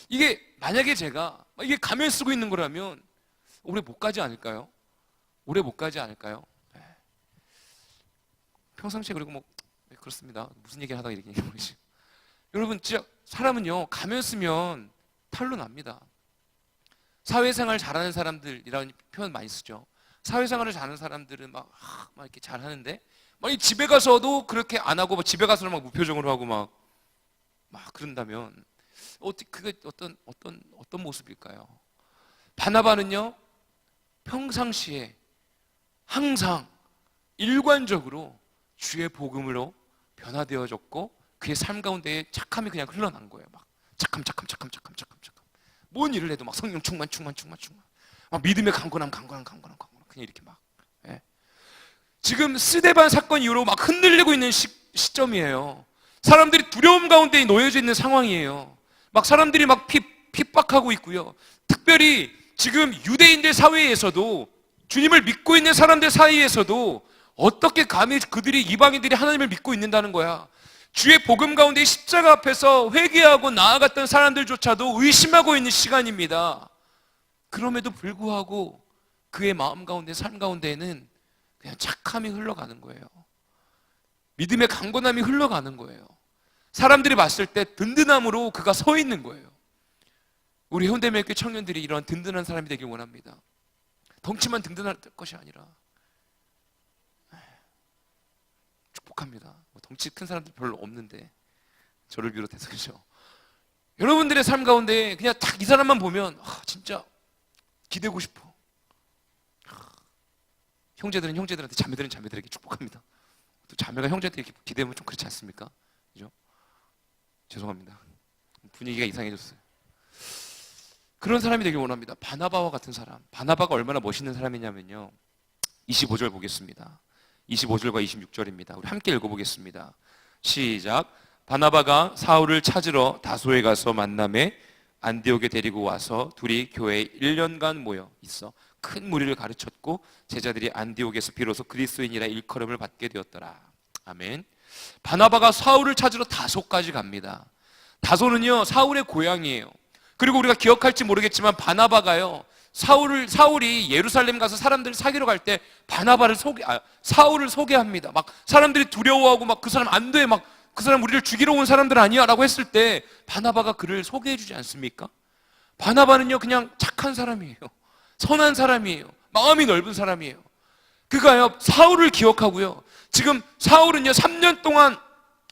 이게 만약에 제가 이게 가면 쓰고 있는 거라면 오래 못 가지 않을까요? 오래 못 가지 않을까요? 네. 평상시에 그리고 그렇습니다. 무슨 얘기를 하다가 이렇게 얘기하지? 여러분 진짜 사람은요, 가면 쓰면 탈로 납니다. 사회생활 잘하는 사람들이라는 표현 많이 쓰죠. 사회생활을 잘하는 사람들은 막 이렇게 잘하는데 만약 집에 가서도 그렇게 안 하고 집에 가서는 막 무표정으로 하고 막 그런다면 그게 어떤 모습일까요? 바나바는요, 평상시에 항상 일관적으로 주의 복음으로 변화되어졌고 그의 삶 가운데에 착함이 그냥 흘러난 거예요. 막 착함. 뭔 일을 해도 막 성령 충만. 막 믿음의 강건함. 그냥 이렇게 막. 예. 지금 스데반 사건 이후로 막 흔들리고 있는 시점이에요. 사람들이 두려움 가운데 놓여져 있는 상황이에요. 막 사람들이 막 핍박하고 있고요. 특별히 지금 유대인들 사회에서도 주님을 믿고 있는 사람들 사이에서도 어떻게 감히 그들이 이방인들이 하나님을 믿고 있는다는 거야. 주의 복음 가운데 십자가 앞에서 회개하고 나아갔던 사람들조차도 의심하고 있는 시간입니다. 그럼에도 불구하고 그의 마음 가운데, 삶 가운데에는 그냥 착함이 흘러가는 거예요. 믿음의 강건함이 흘러가는 거예요. 사람들이 봤을 때 든든함으로 그가 서 있는 거예요. 우리 현대매교회 청년들이 이러한 든든한 사람이 되길 원합니다. 덩치만 든든할 것이 아니라 축복합니다. 덩치 큰 사람들 별로 없는데 저를 비롯해서 그렇죠. 여러분들의 삶 가운데 그냥 딱 이 사람만 보면 진짜 기대고 싶어. 형제들은 형제들한테, 자매들은 자매들에게 축복합니다. 또 자매가 형제들에게 기대면 좀 그렇지 않습니까? 그죠? 죄송합니다. 분위기가 이상해졌어요. 그런 사람이 되길 원합니다. 바나바와 같은 사람. 바나바가 얼마나 멋있는 사람이냐면요, 25절 보겠습니다. 25절과 26절입니다. 우리 함께 읽어보겠습니다. 시작. 바나바가 사울을 찾으러 다소에 가서 만남에 안디옥에 데리고 와서 둘이 교회에 1년간 모여 있어 큰 무리를 가르쳤고 제자들이 안디옥에서 비로소 그리스도인이라 일컬음을 받게 되었더라. 아멘. 바나바가 사울을 찾으러 다소까지 갑니다. 다소는요, 사울의 고향이에요. 그리고 우리가 기억할지 모르겠지만 바나바가요, 사울이 예루살렘 가서 사람들 사귀러 갈 때 사울을 소개합니다. 막 사람들이 두려워하고 막 그 사람 안 돼, 막 그 사람 우리를 죽이러 온 사람들 아니야 라고 했을 때 바나바가 그를 소개해 주지 않습니까? 바나바는요, 그냥 착한 사람이에요. 선한 사람이에요. 마음이 넓은 사람이에요. 그가요, 사울을 기억하고요, 지금 사울은요 3년 동안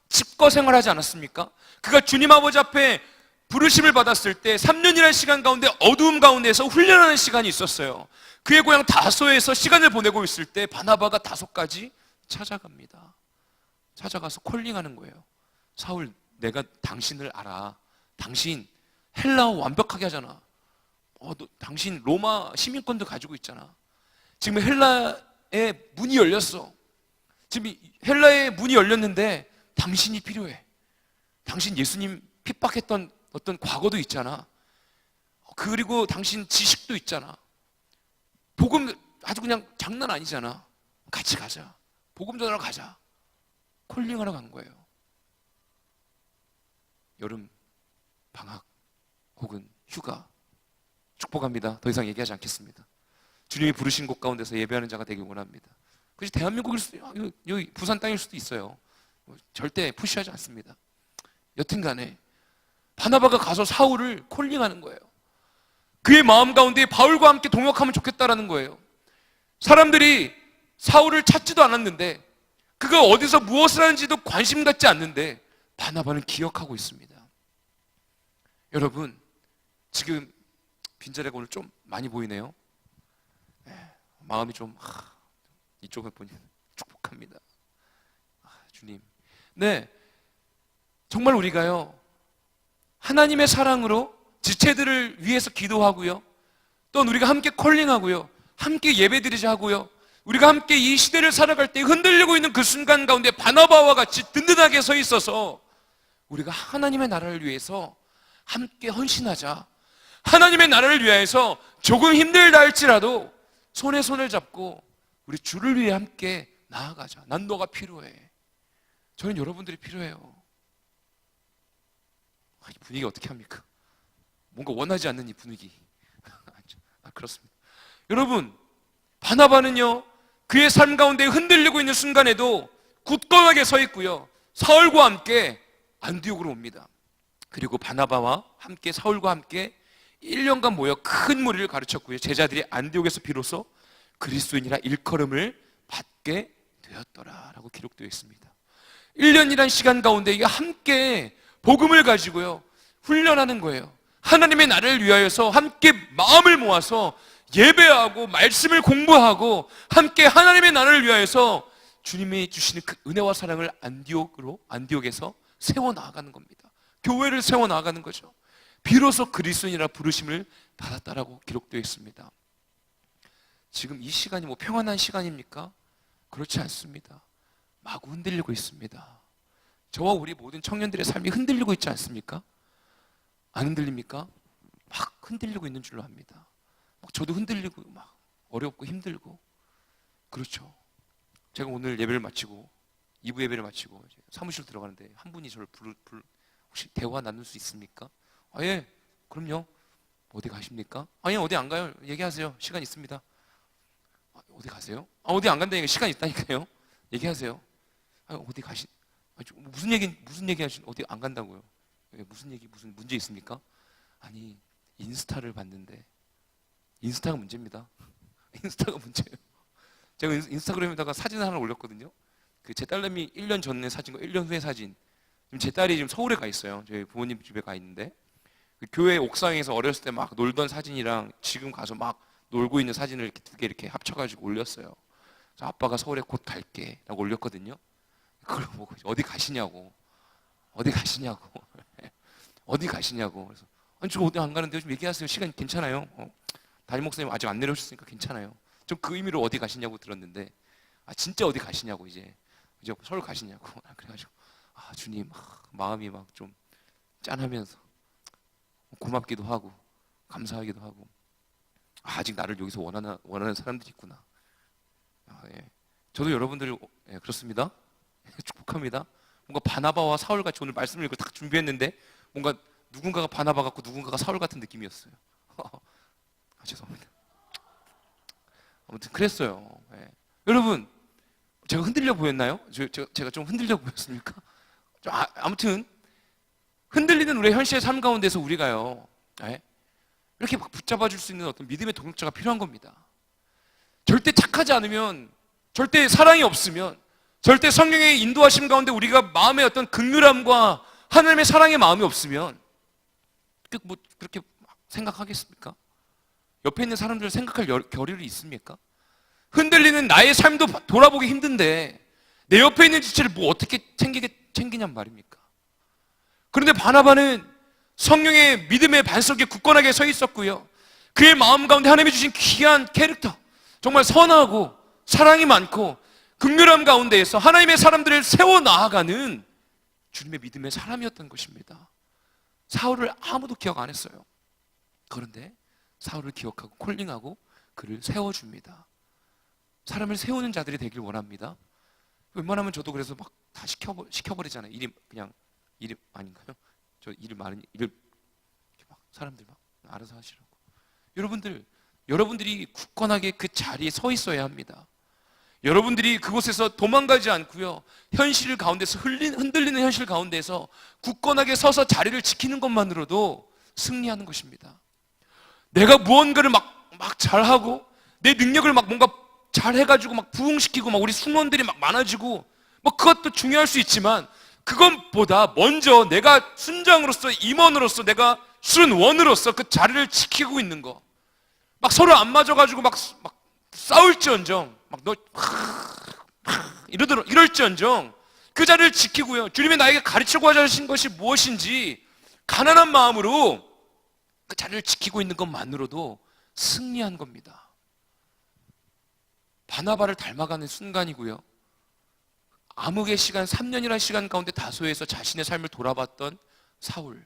집거 생활하지 않았습니까? 그가 주님 아버지 앞에 부르심을 받았을 때 3년이라는 시간 가운데 어두움 가운데서 훈련하는 시간이 있었어요. 그의 고향 다소에서 시간을 보내고 있을 때 바나바가 다소까지 찾아갑니다. 찾아가서 콜링하는 거예요. 사울, 내가 당신을 알아. 당신 헬라어 완벽하게 하잖아. 당신 로마 시민권도 가지고 있잖아. 지금 헬라의 문이 열렸어. 지금 헬라의 문이 열렸는데 당신이 필요해. 당신 예수님 핍박했던 어떤 과거도 있잖아. 그리고 당신 지식도 있잖아. 복음 아주 그냥 장난 아니잖아. 같이 가자. 복음 전하러 가자. 콜링하러 간 거예요. 여름 방학 혹은 휴가 축복합니다. 더 이상 얘기하지 않겠습니다. 주님이 부르신 곳 가운데서 예배하는 자가 되길 원합니다. 그래서 대한민국일 수도, 여기 부산 땅일 수도 있어요. 절대 푸시하지 않습니다. 여튼간에 바나바가 가서 사울을 콜링하는 거예요. 그의 마음 가운데 바울과 함께 동역하면 좋겠다라는 거예요. 사람들이 사울을 찾지도 않았는데, 그가 어디서 무엇을 하는지도 관심 갖지 않는데 바나바는 기억하고 있습니다. 여러분, 지금 빈자리가 오늘 좀 많이 보이네요. 마음이 좀 이쪽에 보니 축복합니다. 주님, 네, 정말 우리가요 하나님의 사랑으로 지체들을 위해서 기도하고요, 또 우리가 함께 콜링하고요, 함께 예배드리자 하고요, 우리가 함께 이 시대를 살아갈 때 흔들리고 있는 그 순간 가운데 바나바와 같이 든든하게 서 있어서 우리가 하나님의 나라를 위해서 함께 헌신하자. 하나님의 나라를 위해서 조금 힘들다 할지라도 손에 손을 잡고 우리 주를 위해 함께 나아가자. 난 너가 필요해. 저는 여러분들이 필요해요. 이 분위기 어떻게 합니까? 뭔가 원하지 않는 이 분위기. 그렇습니다. 여러분, 바나바는요 그의 삶 가운데 흔들리고 있는 순간에도 굳건하게 서 있고요, 사울과 함께 안디옥으로 옵니다. 그리고 바나바와 함께 사울과 함께 1년간 모여 큰 무리를 가르쳤고요, 제자들이 안디옥에서 비로소 그리스도인이라 일컬음을 받게 되었더라 라고 기록되어 있습니다. 1년이란 시간 가운데 함께 복음을 가지고요 훈련하는 거예요. 하나님의 나라를 위하여서 함께 마음을 모아서 예배하고 말씀을 공부하고 함께 하나님의 나라를 위하여서 주님이 주시는 그 은혜와 사랑을 안디옥에서 세워나가는 겁니다. 교회를 세워나가는 거죠. 비로소 그리스도인이라 부르심을 받았다라고 기록되어 있습니다. 지금 이 시간이 뭐 평안한 시간입니까? 그렇지 않습니다. 마구 흔들리고 있습니다. 저와 우리 모든 청년들의 삶이 흔들리고 있지 않습니까? 안 흔들립니까? 막 흔들리고 있는 줄로 압니다. 저도 흔들리고 막 어렵고 힘들고 그렇죠. 제가 오늘 예배를 마치고 2부 예배를 마치고 사무실 들어가는데 한 분이 저를 혹시 대화 나눌 수 있습니까? 예, 그럼요. 어디 가십니까? 아니, 어디 안 가요. 얘기하세요. 시간 있습니다. 어디 가세요? 어디 안 간다니까. 시간 있다니까요. 얘기하세요. 어디 무슨 얘기 하신 어디 안 간다고요? 무슨 문제 있습니까? 아니 인스타를 봤는데 인스타가 문제입니다. 인스타가 문제예요. 제가 인스타그램에다가 사진 하나 올렸거든요. 그 제 딸내미 1년 전에 사진과 1년 후의 사진. 지금 제 딸이 지금 서울에 가 있어요. 저희 부모님 집에 가 있는데 그 교회 옥상에서 어렸을 때 막 놀던 사진이랑 지금 가서 막 놀고 있는 사진을 이렇게 두 개 이렇게 합쳐가지고 올렸어요. 그래서 아빠가 서울에 곧 갈게라고 올렸거든요. 그걸 보고 어디 가시냐고 어디 가시냐고 그래서 아니 저 어디 안 가는데 좀 얘기하세요. 시간 괜찮아요. 담임 목사님 아직 안 내려오셨으니까 괜찮아요. 좀 그 의미로 어디 가시냐고 들었는데 진짜 어디 가시냐고 이제 서울 가시냐고 그래가지고 주님 마음이 막 좀 짠하면서 고맙기도 하고 감사하기도 하고 아직 나를 여기서 원하는 사람들이 있구나. 예. 저도 여러분들 그렇습니다. 축복합니다. 뭔가 바나바와 사울 같이 오늘 말씀을 읽고 딱 준비했는데 뭔가 누군가가 바나바 같고 누군가가 사울 같은 느낌이었어요. 죄송합니다. 아무튼 그랬어요. 예. 여러분 제가 흔들려 보였나요? 제가 좀 흔들려 보였습니까? 아무튼 흔들리는 우리의 현실의 삶 가운데서 우리가요 이렇게 막 붙잡아 줄 수 있는 어떤 믿음의 동력자가 필요한 겁니다. 절대 착하지 않으면, 절대 사랑이 없으면, 절대 성령의 인도하심 가운데 우리가 마음의 어떤 긍휼함과 하나님의 사랑의 마음이 없으면 그렇게 생각하겠습니까? 옆에 있는 사람들을 생각할 겨를이 있습니까? 흔들리는 나의 삶도 돌아보기 힘든데 내 옆에 있는 지체를 어떻게 챙기냔 말입니까? 그런데 바나바는 성령의 믿음의 반석에 굳건하게 서 있었고요. 그의 마음 가운데 하나님이 주신 귀한 캐릭터, 정말 선하고 사랑이 많고 긍휼함 가운데에서 하나님의 사람들을 세워 나아가는 주님의 믿음의 사람이었던 것입니다. 사울을 아무도 기억 안 했어요. 그런데 사울을 기억하고 콜링하고 그를 세워줍니다. 사람을 세우는 자들이 되길 원합니다. 웬만하면 저도 그래서 막 다 시켜버리잖아요. 이름 아닌가요? 저 일 많은 일 막 사람들 막 알아서 하시라고. 여러분들이 굳건하게 그 자리에 서 있어야 합니다. 여러분들이 그곳에서 도망가지 않고요. 현실 가운데서 흔들리는 현실 가운데서 굳건하게 서서 자리를 지키는 것만으로도 승리하는 것입니다. 내가 무언가를 막 잘하고 내 능력을 막 뭔가 잘해가지고 막 부흥시키고 막 우리 승무원들이 막 많아지고 뭐 그것도 중요할 수 있지만 그것보다 먼저 내가 순장으로서 임원으로서 내가 순원으로서 그 자리를 지키고 있는 거, 막 서로 안 맞아가지고 막 싸울지언정 막 너 이럴지언정 그 자리를 지키고요. 주님이 나에게 가르치고 하신 것이 무엇인지 가난한 마음으로 그 자리를 지키고 있는 것만으로도 승리한 겁니다. 바나바를 닮아가는 순간이고요. 암흑의 시간 3년이라는 시간 가운데 다소에서 자신의 삶을 돌아봤던 사울,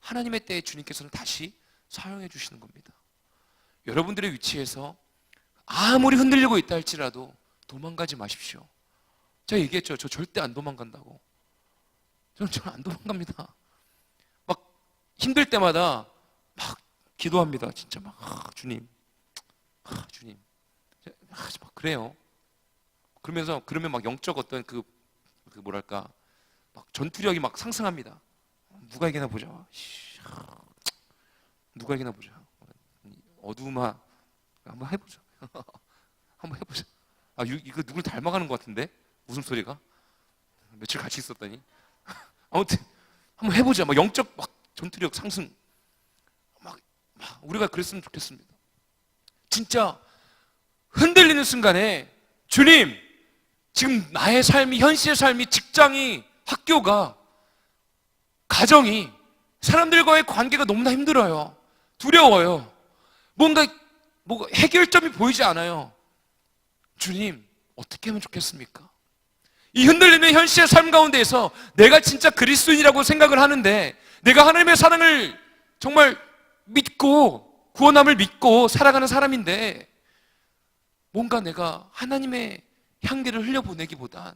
하나님의 때에 주님께서는 다시 사용해 주시는 겁니다. 여러분들의 위치에서 아무리 흔들리고 있다 할지라도 도망가지 마십시오. 제가 얘기했죠. 저 절대 안 도망간다고. 저는 안 도망갑니다. 막 힘들 때마다 막 기도합니다. 진짜 막 주님 막 그래요. 그러면 막 영적 어떤 그 뭐랄까 막 전투력이 막 상승합니다. 누가 이기나 보자. 누가 이기나 보자. 어두움아 한번 해보자. 한번 해보자. 이거 누굴 닮아가는 것 같은데 웃음소리가 며칠 같이 있었더니 아무튼 한번 해보자. 막 영적 막 전투력 상승. 막 우리가 그랬으면 좋겠습니다. 진짜 흔들리는 순간에 주님, 지금 나의 삶이, 현실의 삶이, 직장이, 학교가, 가정이, 사람들과의 관계가 너무나 힘들어요. 두려워요. 뭔가 해결점이 보이지 않아요. 주님, 어떻게 하면 좋겠습니까? 이 흔들리는 현실의 삶 가운데에서 내가 진짜 그리스도인이라고 생각을 하는데, 내가 하나님의 사랑을 정말 믿고 구원함을 믿고 살아가는 사람인데 뭔가 내가 하나님의 향기를 흘려보내기보단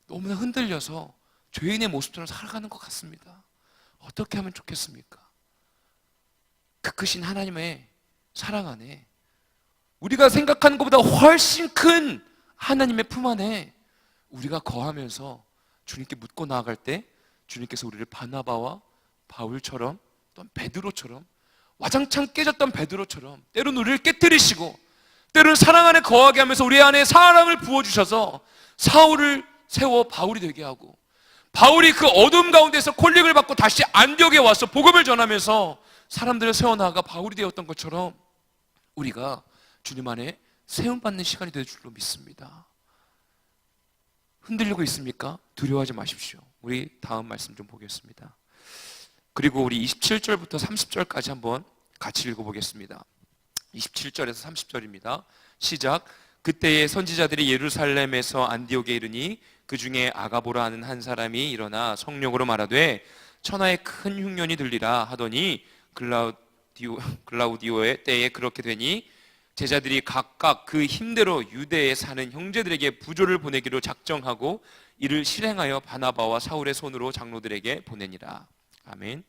너무나 흔들려서 죄인의 모습처럼 살아가는 것 같습니다. 어떻게 하면 좋겠습니까? 그 크신 하나님의 사랑 안에, 우리가 생각하는 것보다 훨씬 큰 하나님의 품 안에 우리가 거하면서 주님께 묻고 나아갈 때 주님께서 우리를 바나바와 바울처럼 또 베드로처럼 와장창 깨졌던 베드로처럼 때로는 우리를 깨뜨리시고 때로는 사랑 안에 거하게 하면서 우리 안에 사랑을 부어주셔서 사울을 세워 바울이 되게 하고 바울이 그 어둠 가운데서 콜링을 받고 다시 안디옥에 와서 복음을 전하면서 사람들을 세워나가 바울이 되었던 것처럼 우리가 주님 안에 세움받는 시간이 될 줄로 믿습니다. 흔들리고 있습니까? 두려워하지 마십시오. 우리 다음 말씀 좀 보겠습니다. 그리고 우리 27절부터 30절까지 한번 같이 읽어보겠습니다. 27절에서 30절입니다. 시작. 그때에 선지자들이 예루살렘에서 안디옥에 이르니 그 중에 아가보라 하는 한 사람이 일어나 성령으로 말하되 천하에 큰 흉년이 들리라 하더니 글라우디오의 때에 그렇게 되니 제자들이 각각 그 힘대로 유대에 사는 형제들에게 부조를 보내기로 작정하고 이를 실행하여 바나바와 사울의 손으로 장로들에게 보내니라. 아멘.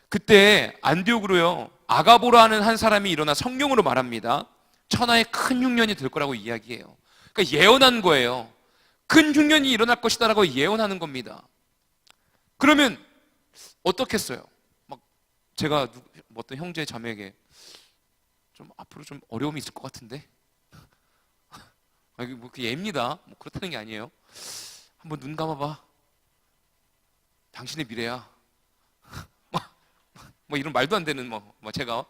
그때 안디옥으로요 아가보라 하는 한 사람이 일어나 성령으로 말합니다. 천하에 큰 흉년이 들 거라고 이야기해요. 그러니까 예언한 거예요. 큰 흉년이 일어날 것이다라고 예언하는 겁니다. 그러면 어떻겠어요? 막 제가 어떤 형제 자매에게 좀 앞으로 좀 어려움이 있을 것 같은데 뭐 그 예입니다. 뭐 그렇다는 게 아니에요. 한번 눈 감아봐. 당신의 미래야. 뭐 이런 말도 안 되는 뭐 제가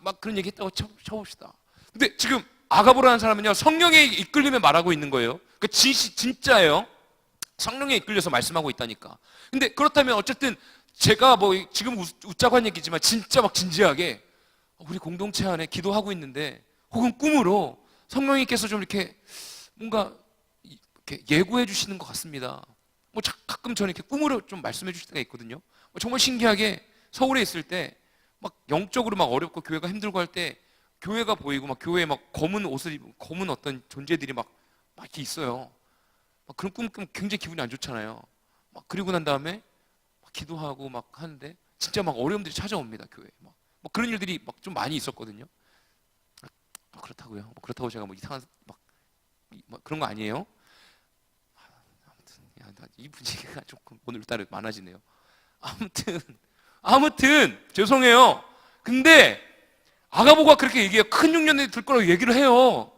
막 그런 얘기 했다고 쳐봅시다. 근데 지금 아가보라는 사람은요 성령에 이끌리며 말하고 있는 거예요. 그러니까 진짜예요. 성령에 이끌려서 말씀하고 있다니까. 근데 그렇다면 어쨌든 제가 뭐 지금 웃자고 한 얘기지만 진짜 막 진지하게 우리 공동체 안에 기도하고 있는데 혹은 꿈으로 성령님께서 좀 이렇게 뭔가 이렇게 예고해 주시는 것 같습니다. 뭐 가끔 저는 이렇게 꿈으로 좀 말씀해 주실 때가 있거든요. 정말 신기하게 서울에 있을 때 막 영적으로 막 어렵고 교회가 힘들고 할 때 교회가 보이고 막 교회에 막 검은 옷을 입은 검은 어떤 존재들이 막 이렇게 있어요. 막 그런 꿈 꾸면 굉장히 기분이 안 좋잖아요. 막 그리고 난 다음에 막 기도하고 막 하는데 진짜 막 어려움들이 찾아옵니다. 교회에 막 그런 일들이 막 좀 많이 있었거든요. 그렇다고요. 그렇다고 제가 뭐 이상한 막 그런 거 아니에요. 아무튼 이 분위기가 조금 오늘따라 많아지네요. 아무튼 죄송해요. 근데 아가보가 그렇게 얘기해요. 큰 흉년이 들 거라고 얘기를 해요.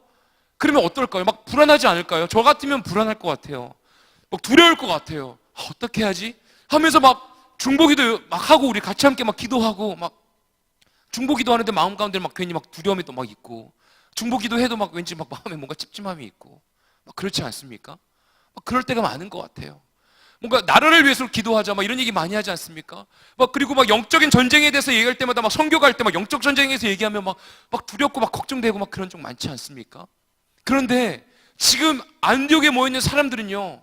그러면 어떨까요? 막 불안하지 않을까요? 저 같으면 불안할 것 같아요. 막 두려울 것 같아요. 어떻게 하지? 하면서 막 중보기도 막 하고 우리 같이 함께 막 기도하고 막 중보기도 하는데 마음 가운데 막 괜히 막 두려움이 또 막 있고 중보기도 해도 막 왠지 막 마음에 뭔가 찝찝함이 있고 막 그렇지 않습니까? 막 그럴 때가 많은 것 같아요. 뭔가 나라를 위해서 기도하자 막 이런 얘기 많이 하지 않습니까? 막 그리고 막 영적인 전쟁에 대해서 얘기할 때마다 막 선교갈 때 막 영적 전쟁에서 얘기하면 막 두렵고 막 걱정되고 막 그런 적 많지 않습니까? 그런데 지금 안디옥에 모여 있는 사람들은요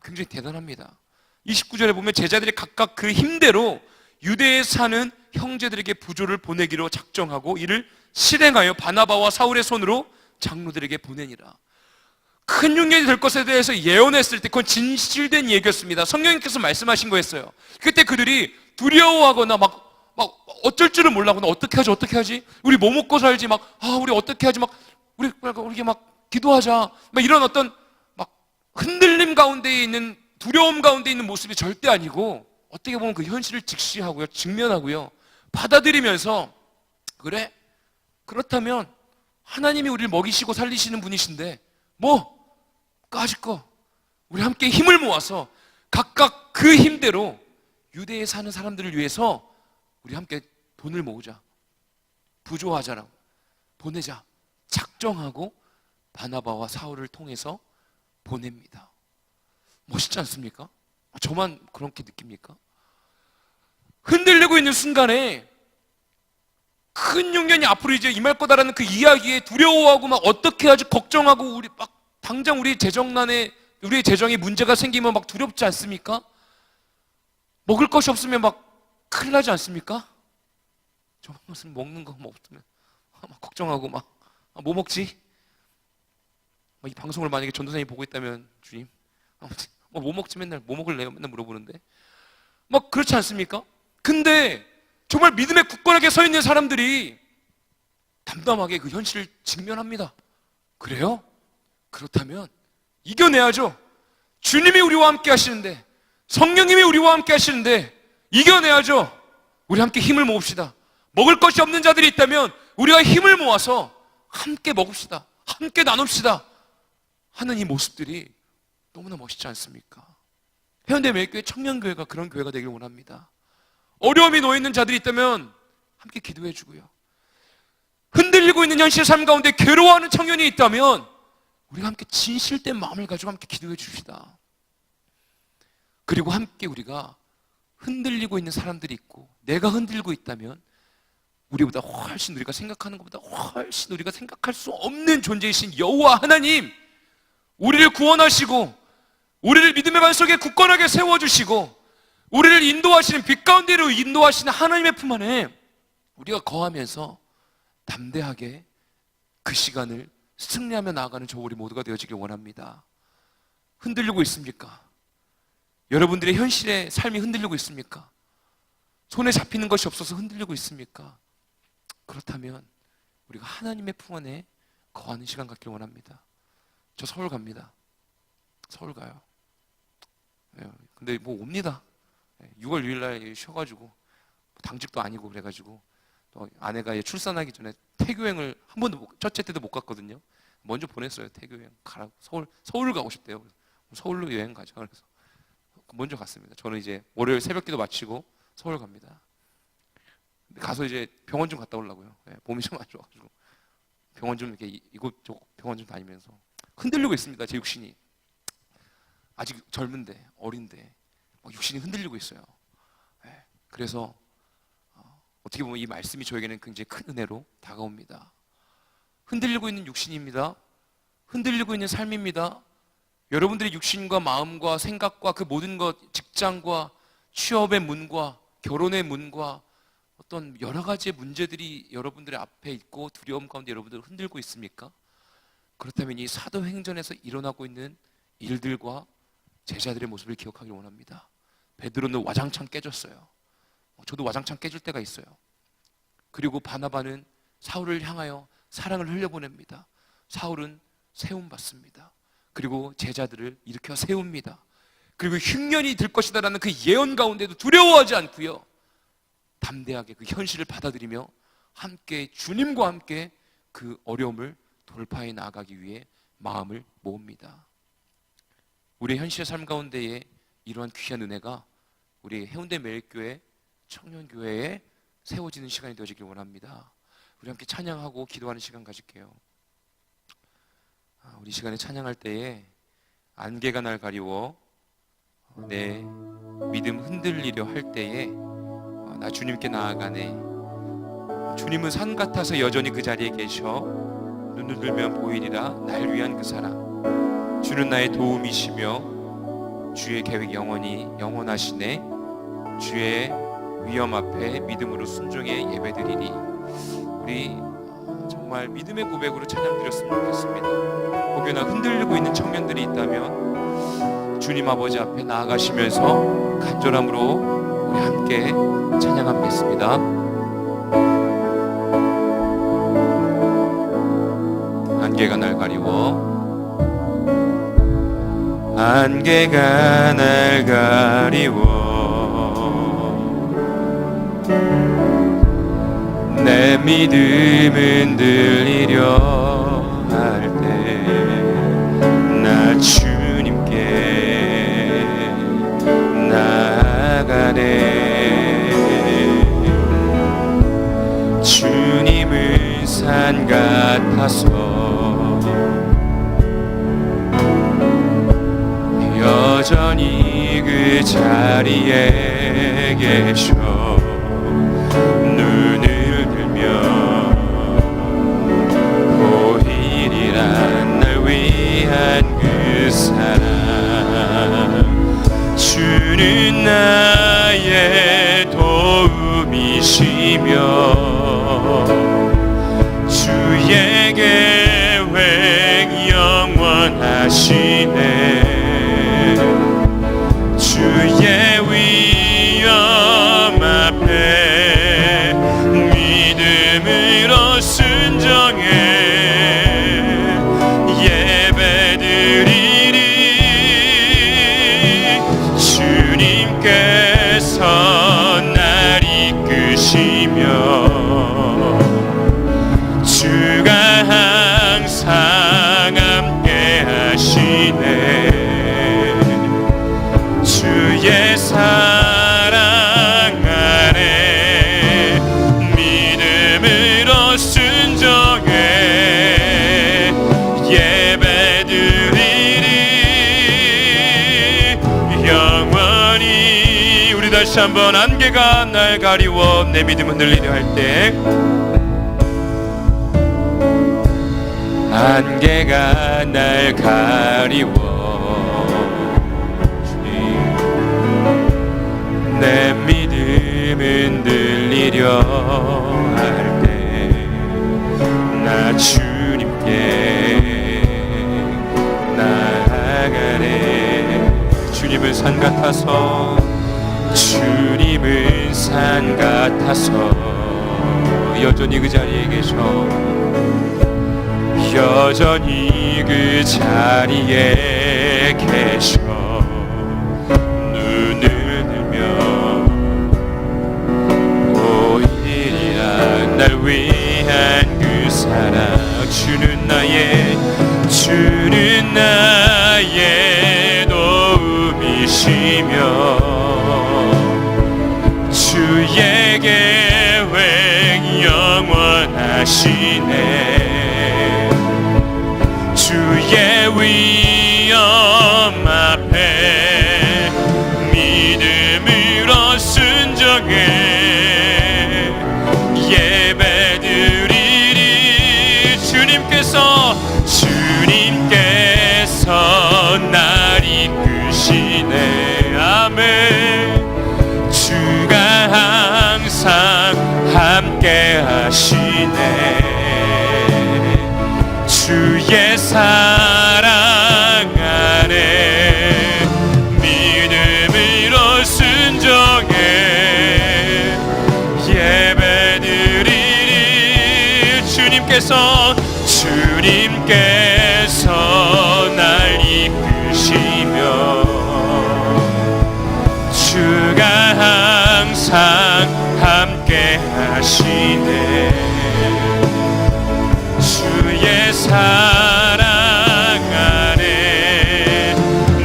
굉장히 대단합니다. 29절에 보면 제자들이 각각 그 힘대로 유대에 사는 형제들에게 부조를 보내기로 작정하고 이를 실행하여 바나바와 사울의 손으로 장로들에게 보내니라. 큰 흉년이 될 것에 대해서 예언했을 때 그건 진실된 얘기였습니다. 성령님께서 말씀하신 거였어요. 그때 그들이 두려워하거나 막 어쩔 줄을 몰라거나 어떻게 하지? 우리 뭐 먹고 살지? 우리 어떻게 하지? 우리 막 기도하자. 막 이런 어떤 막 흔들림 가운데 있는 두려움 가운데 있는 모습이 절대 아니고 어떻게 보면 그 현실을 직시하고요, 직면하고요, 받아들이면서 그래? 그렇다면 하나님이 우리를 먹이시고 살리시는 분이신데 뭐 까짓 거 우리 함께 힘을 모아서 각각 그 힘대로 유대에 사는 사람들을 위해서 우리 함께 돈을 모으자, 부조하자라고 보내자 작정하고 바나바와 사울을 통해서 보냅니다. 멋있지 않습니까? 저만 그렇게 느낍니까? 흔들리고 있는 순간에 큰 흉년이 앞으로 이제 임할 거다라는 그 이야기에 두려워하고 막 어떻게 하지 걱정하고 우리 막 당장 우리의 재정에 문제가 생기면 막 두렵지 않습니까? 먹을 것이 없으면 막 큰일 나지 않습니까? 저런 것은 먹는 거 뭐 없으면 막 걱정하고 막 뭐 먹지? 이 방송을 만약에 전도사님이 보고 있다면 주님 뭐 먹지 맨날 뭐 먹을래요? 맨날 물어보는데 막 그렇지 않습니까? 근데 정말 믿음의 굳건하게 서 있는 사람들이 담담하게 그 현실을 직면합니다. 그래요? 그렇다면 이겨내야죠. 주님이 우리와 함께 하시는데, 성령님이 우리와 함께 하시는데 이겨내야죠. 우리 함께 힘을 모읍시다. 먹을 것이 없는 자들이 있다면 우리가 힘을 모아서 함께 먹읍시다. 함께 나눕시다 하는 이 모습들이 너무나 멋있지 않습니까? 해운대 매일교회 청년교회가 그런 교회가 되길 원합니다. 어려움이 놓여있는 자들이 있다면 함께 기도해 주고요. 흔들리고 있는 현실의 삶 가운데 괴로워하는 청년이 있다면 우리가 함께 진실된 마음을 가지고 함께 기도해 줍시다. 그리고 함께 우리가 흔들리고 있는 사람들이 있고, 내가 흔들리고 있다면 우리보다 훨씬, 우리가 생각하는 것보다 훨씬 우리가 생각할 수 없는 존재이신 여호와 하나님, 우리를 구원하시고 우리를 믿음의 반 속에 굳건하게 세워주시고 우리를 인도하시는, 빛 가운데로 인도하시는 하나님의 품 안에 우리가 거하면서 담대하게 그 시간을 승리하며 나아가는 저 우리 모두가 되어지길 원합니다. 흔들리고 있습니까? 여러분들의 현실의 삶이 흔들리고 있습니까? 손에 잡히는 것이 없어서 흔들리고 있습니까? 그렇다면 우리가 하나님의 품 안에 거하는 시간 갖길 원합니다. 저 서울 갑니다. 서울 가요. 근데 뭐 옵니다. 6월 6일 날 쉬어가지고 당직도 아니고 그래가지고 또 아내가 출산하기 전에 태교행을 한 번도 첫째 때도 못 갔거든요. 먼저 보냈어요. 태교행 가라고. 서울 가고 싶대요. 그래서 서울로 여행 가자. 그래서 먼저 갔습니다. 저는 이제 월요일 새벽기도 마치고 서울 갑니다. 가서 이제 병원 좀 갔다 오려고요. 몸이 좀 안 좋아가지고 병원 좀 이렇게 이곳저곳 병원 좀 다니면서 흔들리고 있습니다. 제 육신이 아직 젊은데, 어린데 막 육신이 흔들리고 있어요. 그래서 어떻게 보면 이 말씀이 저에게는 굉장히 큰 은혜로 다가옵니다. 흔들리고 있는 육신입니다. 흔들리고 있는 삶입니다. 여러분들의 육신과 마음과 생각과 그 모든 것, 직장과 취업의 문과 결혼의 문과 어떤 여러 가지의 문제들이 여러분들의 앞에 있고 두려움 가운데 여러분들을 흔들고 있습니까? 그렇다면 이 사도행전에서 일어나고 있는 일들과 제자들의 모습을 기억하길 원합니다. 베드로는 와장창 깨졌어요. 저도 와장창 깨질 때가 있어요. 그리고 바나바는 사울을 향하여 사랑을 흘려보냅니다. 사울은 세움받습니다. 그리고 제자들을 일으켜 세웁니다. 그리고 흉년이 들 것이다라는 그 예언 가운데도 두려워하지 않고요, 담대하게 그 현실을 받아들이며 함께 주님과 함께 그 어려움을 돌파해 나아가기 위해 마음을 모읍니다. 우리의 현실의 삶 가운데에 이러한 귀한 은혜가 우리 해운대 매일교회 청년교회에 세워지는 시간이 되어지길 원합니다. 우리 함께 찬양하고 기도하는 시간 가질게요. 우리 시간에 찬양할 때에 안개가 날 가리워 내 믿음 흔들리려 할 때에 나 주님께 나아가네. 주님은 산 같아서 여전히 그 자리에 계셔. 눈을 들면 보이리라 날 위한 그 사랑. 주는 나의 도움이시며 주의 계획 영원하시네. 주의 위험 앞에 믿음으로 순종해 예배드리리. 우리 정말 믿음의 고백으로 찬양 드렸으면 좋겠습니다. 혹여나 흔들리고 있는 청년들이 있다면 주님 아버지 앞에 나아가시면서 간절함으로 우리 함께 찬양하겠습니다. 안개가 날 가리워 안개가 날 가리워 내 믿음 흔들리려 할 때 나 주님께 나아가네. 주님은 산 같아서 여전히 그 자리에 계셔. 눈을 들면 보이리라 날 위한 그 사랑. 주는 나의 도움이시며 주의 계획 영원하시네. 주의 위엄 믿음으로 순종해 예배드리리 영원히. 우리 다시 한번 안개가 날 가리워 내 믿음 흔들리려 할 때 안개가 날 가리워 주님 내 믿음 흔들리려 할 때 나 주님께 나아가네. 주님은 산 같아서 주님은 산 같아서 여전히 그 자리에 계셔. 여전히 그 자리에 계셔. 눈을 들며 오히려 날 위한 그 사랑 주는 나의 도움이시며 주의 계획 영원하시네. 주의 위엄 앞에 믿음으로 순종해 예배드리리. 주님께서 날 이끄시네. 아멘. 주가 항상 함께 하시네. 주의 사랑 안에 믿음으로 순종해 예배드리리. 주님께서 날 이끄시며 주가 항상 함께 하시네. 주의 사랑 안에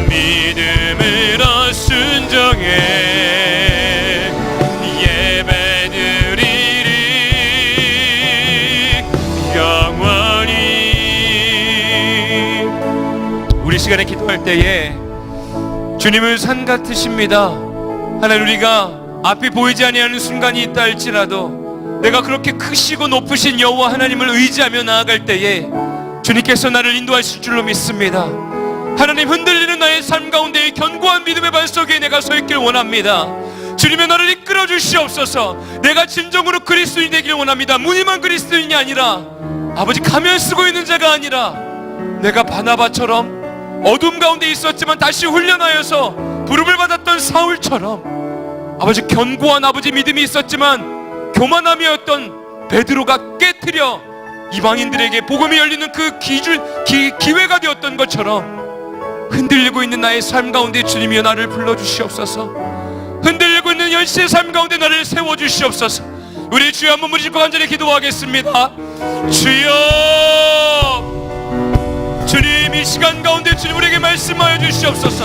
믿음으로 순종해 예배드리리 영원히. 우리 시간에 기도할 때에 주님은 산 같으십니다. 하나님, 우리가 앞이 보이지 아니하는 순간이 있다 할지라도 내가 그렇게 크시고 높으신 여호와 하나님을 의지하며 나아갈 때에 주님께서 나를 인도하실 줄로 믿습니다. 하나님, 흔들리는 나의 삶 가운데 견고한 믿음의 반석에 내가 서 있길 원합니다. 주님의 나를 이끌어 주시옵소서. 내가 진정으로 그리스도인이 되길 원합니다. 무늬만 그리스도인이 아니라 아버지 가면 쓰고 있는 자가 아니라 내가 바나바처럼 어둠 가운데 있었지만 다시 훈련하여서 부름을 받았던 사울처럼 아버지 견고한 아버지 믿음이 있었지만 교만함이었던 베드로가 깨트려 이방인들에게 복음이 열리는 그 기회가 되었던 것처럼 흔들리고 있는 나의 삶 가운데 주님이여 나를 불러주시옵소서. 흔들리고 있는 열시의 삶 가운데 나를 세워주시옵소서. 우리 주여 한번 무릎 꿇고 간절히 기도하겠습니다. 주여, 주님 이 시간 가운데 주님 우리에게 말씀하여 주시옵소서.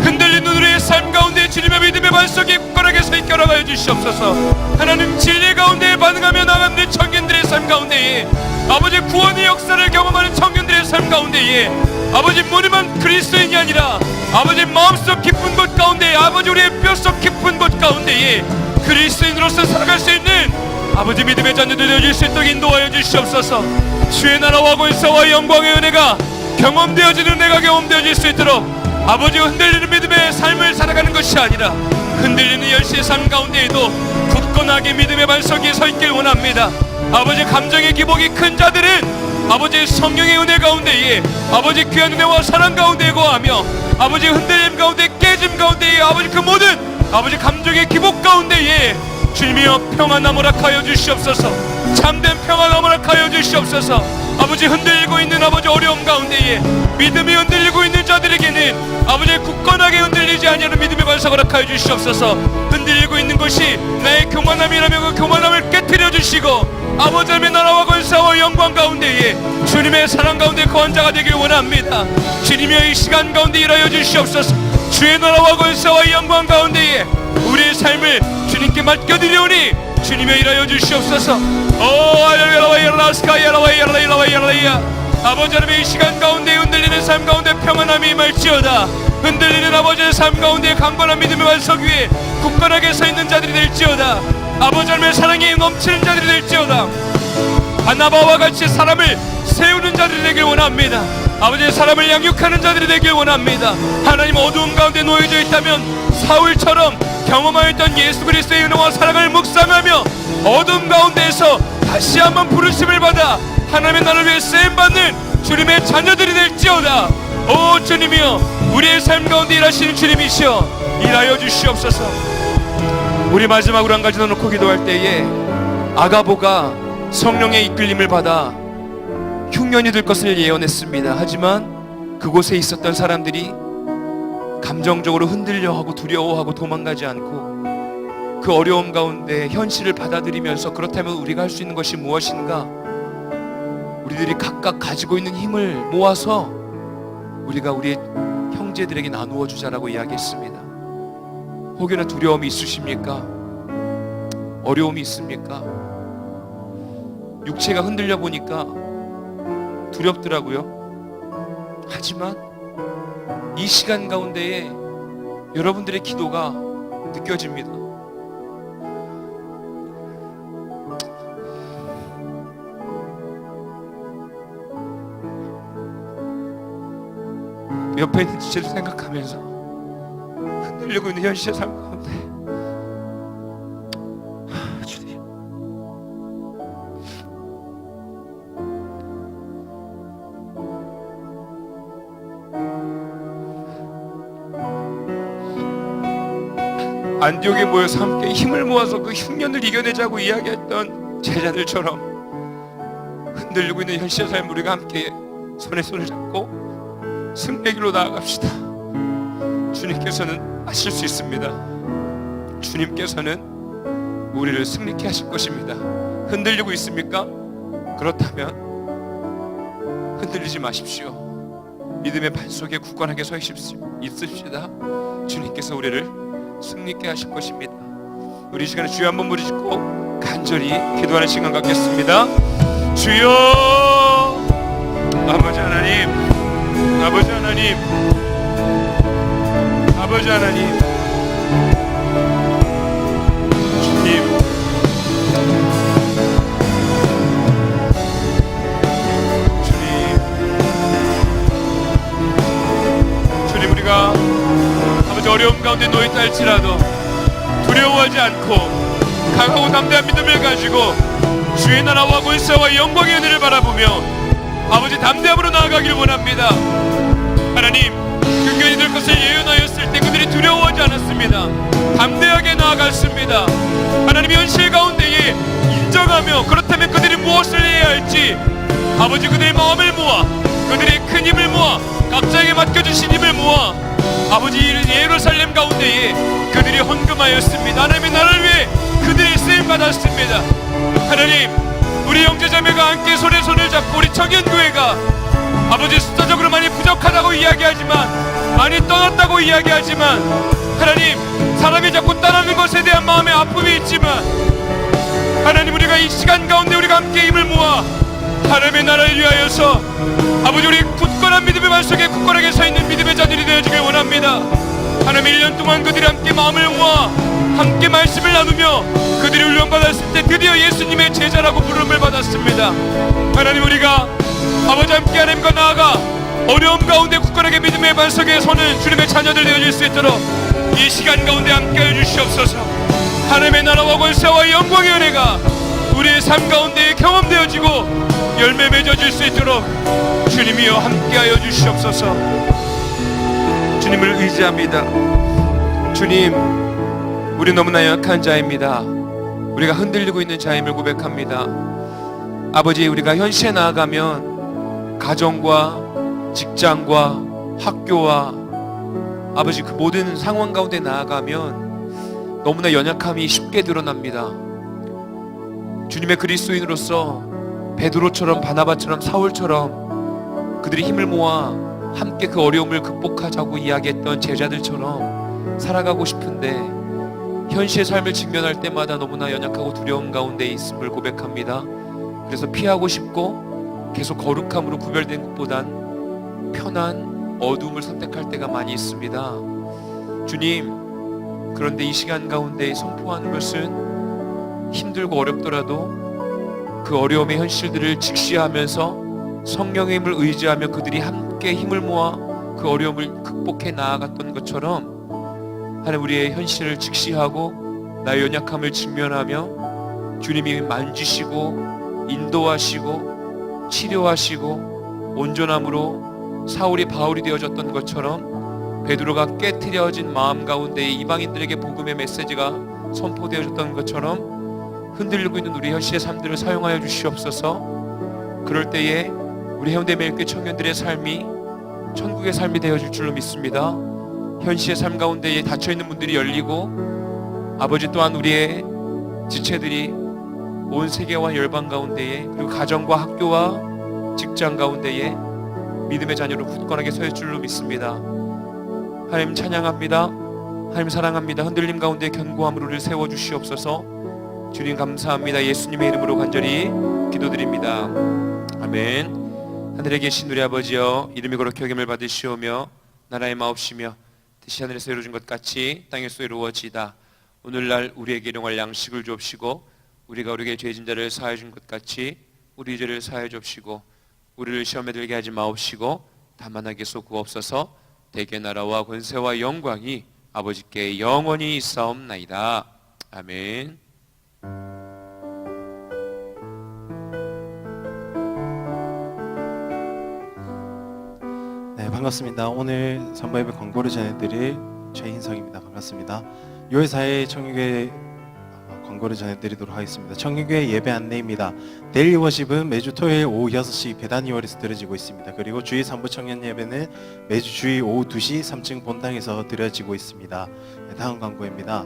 흔들리는 우리의 삶 가운데 주님의 믿음의 반석이 굳건하게 서 있게 허락하여 주시옵소서. 하나님, 진리 가운데 반응하며 나가는 청년들의 삶 가운데에 아버지 구원의 역사를 경험하는 청년들의 삶 가운데에 아버지 무늬만 그리스도인이 아니라 아버지 마음속 깊은 곳 가운데 아버지 우리의 뼛속 깊은 곳 가운데에 그리스도인으로서 살아갈 수 있는 아버지 믿음의 자녀들 되어질 수 있도록 인도하여 주시옵소서. 주의 나라와 권세와 영광의 은혜가 경험되어지는 은혜가 경험되어질 수 있도록 아버지 흔들리는 믿음의 삶을 살아가는 것이 아니라 흔들리는 열시의 삶 가운데에도 굳건하게 믿음의 반석에 서 있길 원합니다. 아버지 감정의 기복이 큰 자들은 아버지 성령의 은혜 가운데에 아버지 귀한 은혜와 사랑 가운데에 거하며 아버지 흔들림 가운데 깨짐 가운데에 아버지 그 모든 아버지 감정의 기복 가운데에 주님이여 평안 허락하여 주시옵소서. 참된 평안 허락하여 주시옵소서. 아버지 흔들리고 있는 아버지 어려움 가운데에 믿음이 흔들리고 있는 자들에게는 아버지 굳건하게 흔들리지 아니하는 믿음의 반석 허락하여 주시옵소서. 흔들리고 있는 것이 나의 교만함이라면 그 교만함을 깨트려 주시고 아버지 하나님의 나라와 권세와 영광 가운데에 주님의 사랑 가운데 거한 자가 되길 원합니다. 주님이여 이 시간 가운데 일하여 주시옵소서. 주의 나라와 권세와 영광 가운데에 우리의 삶을 주님께 맡겨드리오니 주님의 일하여 주시옵소서. 아버지 하나님의 이 시간 가운데 흔들리는 삶 가운데 평안함이 임할지어다. 흔들리는 아버지의 삶 가운데 강건한 믿음의 반석 위에 굳건하게 서 있는 자들이 될지어다. 아버지 하나님의 사랑이 넘치는 자들이 될지어다. 바나바와 같이 사람을 세우는 자들이 되길 원합니다. 아버지의 사람을 양육하는 자들이 되길 원합니다. 하나님, 어두움 가운데 놓여져 있다면 사울처럼 경험하였던 예수 그리스도의 은혜와 사랑을 묵상하며 어둠 가운데에서 다시 한번 부르심을 받아 하나님의 나라를 위해 쓰임받는 주님의 자녀들이 될지어다. 오 주님이여, 우리의 삶 가운데 일하시는 주님이시여, 일하여 주시옵소서. 우리 마지막으로 한 가지 더 놓고 기도할 때에 아가보가 성령의 이끌림을 받아 흉년이 될 것을 예언했습니다. 하지만 그곳에 있었던 사람들이 감정적으로 흔들려하고 두려워하고 도망가지 않고 그 어려움 가운데 현실을 받아들이면서, 그렇다면 우리가 할 수 있는 것이 무엇인가? 우리들이 각각 가지고 있는 힘을 모아서 우리가 우리의 형제들에게 나누어 주자라고 이야기했습니다. 혹여나 두려움이 있으십니까? 어려움이 있습니까? 육체가 흔들려 보니까 두렵더라고요. 하지만 이 시간 가운데에 여러분들의 기도가 느껴집니다. 옆에 있는 지체를 생각하면서 흔들리고 있는 현실의 삶 가운데 주님, 안디옥에 모여서 함께 힘을 모아서 그 흉년을 이겨내자고 이야기했던 제자들처럼 흔들리고 있는 현실의 삶, 우리가 함께 손에 손을 잡고 승리의 길로 나아갑시다. 주님께서는 하실 수 있습니다. 주님께서는 우리를 승리케 하실 것입니다. 흔들리고 있습니까? 그렇다면 흔들리지 마십시오. 믿음의 반석에 굳건하게 서 있읍시다. 주님께서 우리를 승리케 하실 것입니다. 우리 이 시간에 주여 한번 부르짖고 간절히 기도하는 시간 갖겠습니다. 주여, 아버지 하나님, 아버지 하나님, 아버지 하나님, 주님, 주님, 우리가 아버지 어려움 가운데 놓여있다 할지라도 두려워하지 않고 강하고 담대한 믿음을 가지고 주의 나라와 권세와 영광의 은혜를 바라보며 아버지 담대함으로 나아가길 원합니다. 하나님, 흉년이 될 것을 예언하였을 때 그들이 두려워하지 않았습니다. 담대하게 나아갔습니다. 하나님, 현실 가운데에 인정하며, 그렇다면 그들이 무엇을 해야 할지 아버지 그들의 마음을 모아, 그들의 큰 힘을 모아, 각자에게 맡겨주신 힘을 모아 아버지 예루살렘 가운데에 그들이 헌금하였습니다. 하나님의 나라를 위해 그들이 쓰임받았습니다. 하나님, 우리 형제자매가 함께 손에 손을 잡고 우리 청년교회가 아버지 숫자적으로 많이 부족하다고 이야기하지만, 많이 떠났다고 이야기하지만, 하나님, 사람이 자꾸 떠나는 것에 대한 마음의 아픔이 있지만, 하나님, 우리가 이 시간 가운데 우리가 함께 힘을 모아 하나님의 나라를 위하여서 아버지 우리 굳건한 믿음의 반석에 굳건하게 서 있는 믿음의 자들이 되어지길 원합니다. 하나님, 1년 동안 그들이 함께 마음을 모아 함께 말씀을 나누며 그들이 훈련받았을 때 드디어 예수님의 제자라고 부름을 받았습니다. 하나님, 우리가 아버지 함께 하나님과 나아가 어려움 가운데 굳건하게 믿음의 반석에 서는 주님의 자녀들 되어질 수 있도록 이 시간 가운데 함께하여 주시옵소서. 하나님의 나라와 권세와 영광의 은혜가 우리의 삶 가운데 경험되어지고 열매 맺어질 수 있도록 주님이여 함께하여 주시옵소서. 주님을 의지합니다. 주님, 우리 너무나 약한 자입니다. 우리가 흔들리고 있는 자임을 고백합니다. 아버지, 우리가 현실에 나아가면 가정과 직장과 학교와 아버지 그 모든 상황 가운데 나아가면 너무나 연약함이 쉽게 드러납니다. 주님의 그리스도인으로서 베드로처럼 바나바처럼 사울처럼 그들이 힘을 모아 함께 그 어려움을 극복하자고 이야기했던 제자들처럼 살아가고 싶은데 현실의 삶을 직면할 때마다 너무나 연약하고 두려움 가운데 있음을 고백합니다. 그래서 피하고 싶고 계속 거룩함으로 구별된 것보단 편한 어둠을 선택할 때가 많이 있습니다. 주님, 그런데 이 시간 가운데 선포하는 것은 힘들고 어렵더라도 그 어려움의 현실들을 직시하면서 성령의 힘을 의지하며 그들이 함께 힘을 모아 그 어려움을 극복해 나아갔던 것처럼 하나님, 우리의 현실을 직시하고 나의 연약함을 직면하며 주님이 만지시고 인도하시고 치료하시고 온전함으로 사울이 바울이 되어졌던 것처럼 베드로가 깨트려진 마음 가운데 이방인들에게 복음의 메시지가 선포되어졌던 것처럼 흔들리고 있는 우리 현실의 삶들을 사용하여 주시옵소서. 그럴 때에 우리 해운대 매일교회 청년들의 삶이 천국의 삶이 되어질 줄로 믿습니다. 현실의 삶 가운데에 닫혀있는 문들이 열리고 아버지 또한 우리의 지체들이 온 세계와 열방 가운데에 그리고 가정과 학교와 직장 가운데에 믿음의 자녀로 굳건하게 서일 줄로 믿습니다. 하나님 찬양합니다. 하나님 사랑합니다. 흔들림 가운데 견고함으로 우리를 세워주시옵소서. 주님 감사합니다. 예수님의 이름으로 간절히 기도드립니다. 아멘. 하늘에 계신 우리 아버지여, 이름이 거룩히 여김을 받으시오며 나라의 마옵시며 뜻이 하늘에서 이루어진 것 같이 땅에서 이루어지이다. 오늘날 우리에게 일용할 양식을 주옵시고 우리가 우리에게 죄진 자를 사하여 준 것 같이 우리 죄를 사하여 주옵시고 우리를 시험에 들게 하지 마옵시고 다만 악에서 구하옵소서. 대개 나라와 권세와 영광이 아버지께 영원히 있사옵나이다. 아멘. 네, 반갑습니다. 오늘 선보예배 광고를 전해드릴 최인성입니다. 반갑습니다. 6월 4일 청유교회 광고를 전해드리도록 하겠습니다. 청유교회 예배 안내입니다. 데일리 워십은 매주 토요일 오후 6시 배단이월에서 드려지고 있습니다. 그리고 주일 3부 청년 예배는 매주 주일 오후 2시 3층 본당에서 드려지고 있습니다. 네, 다음 광고입니다.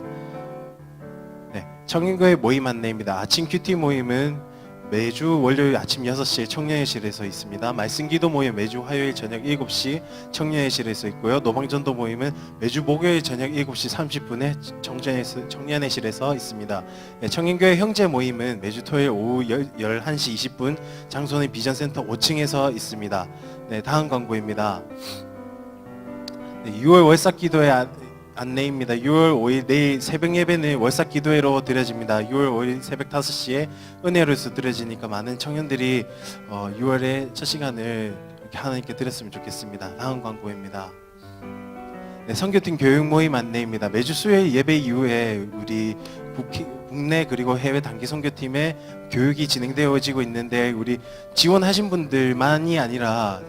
네, 청유교회 모임 안내입니다. 아침 큐티 모임은 매주 월요일 아침 6시에 청년회실에서 있습니다. 말씀기도 모임 매주 화요일 저녁 7시 청년회실에서 있고요. 노방전도 모임은 매주 목요일 저녁 7시 30분에 청년회실에서 있습니다. 네, 청년교회 형제 모임은 매주 토요일 오후 11시 20분 장소는 비전센터 5층에서 있습니다. 네, 다음 광고입니다. 네, 6월 월삭기도회 안내입니다. 6월 5일 내일 새벽 예배는 월삭 기도회로 드려집니다. 6월 5일 새벽 5시에 은혜로서 드려지니까 많은 청년들이 6월의 첫 시간을 이렇게 하나님께 드렸으면 좋겠습니다. 다음 광고입니다. 네, 선교팀 교육 모임 안내입니다. 매주 수요일 예배 이후에 우리 국내 그리고 해외 단기 선교팀의 교육이 진행되어지고 있는데 우리 지원하신 분들만이 아니라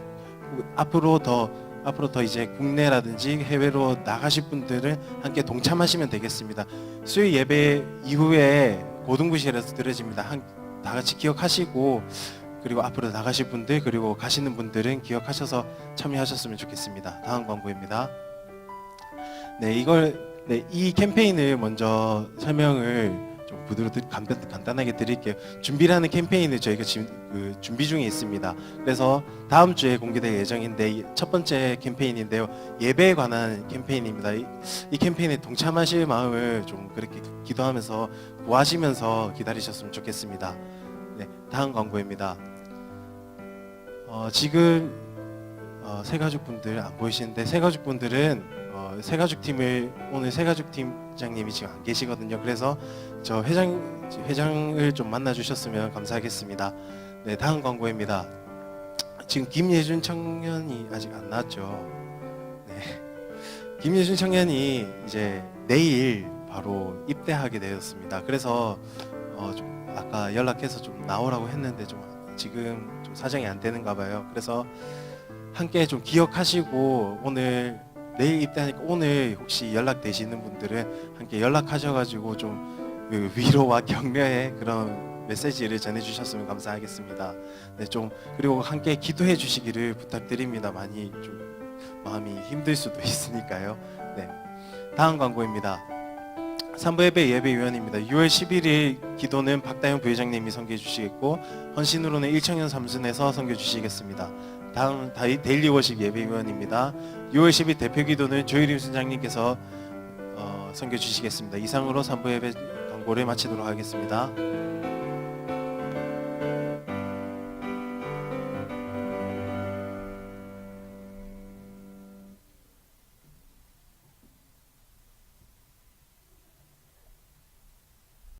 앞으로 더 이제 국내라든지 해외로 나가실 분들은 함께 동참하시면 되겠습니다. 수요일 예배 이후에 고등부실에서 드려집니다. 다 같이 기억하시고 그리고 앞으로 나가실 분들 그리고 가시는 분들은 기억하셔서 참여하셨으면 좋겠습니다. 다음 광고입니다. 네, 이 캠페인을 먼저 설명을 좀 간단하게 드릴게요. 준비라는 캠페인을 저희가 지금 준비 중에 있습니다. 그래서 다음 주에 공개될 예정인데 첫 번째 캠페인인데요. 예배에 관한 캠페인입니다. 이 캠페인에 동참하실 마음을 좀 그렇게 기도하면서 구하시면서 기다리셨으면 좋겠습니다. 네, 다음 광고입니다. 지금 새가족분들 안 보이시는데 새가족분들은 오늘 새가족팀장님이 지금 안 계시거든요. 그래서 저 회장을 좀 만나주셨으면 감사하겠습니다. 네, 다음 광고입니다. 지금 김예준 청년이 아직 안 나왔죠. 네, 김예준 청년이 이제 내일 바로 입대하게 되었습니다. 그래서 좀 아까 연락해서 좀 나오라고 했는데 좀 지금 좀 사정이 안 되는가 봐요. 그래서 함께 좀 기억하시고 내일 입대하니까 오늘 혹시 연락되시는 분들은 함께 연락하셔가지고 좀 위로와 격려의 그런 메시지를 전해주셨으면 감사하겠습니다. 네, 그리고 함께 기도해 주시기를 부탁드립니다. 많이 좀 마음이 힘들 수도 있으니까요. 네, 다음 광고입니다. 3부 예배위원입니다. 6월 11일 기도는 박다영 부회장님이 선교해 주시겠고 헌신으로는 1청년 3순에서 선교해 주시겠습니다. 다음 데일리 워십 예배위원입니다. 6월 10일 대표 기도는 조일임 순장님께서 선교해 주시겠습니다. 이상으로 3부 예배 광고를 마치도록 하겠습니다.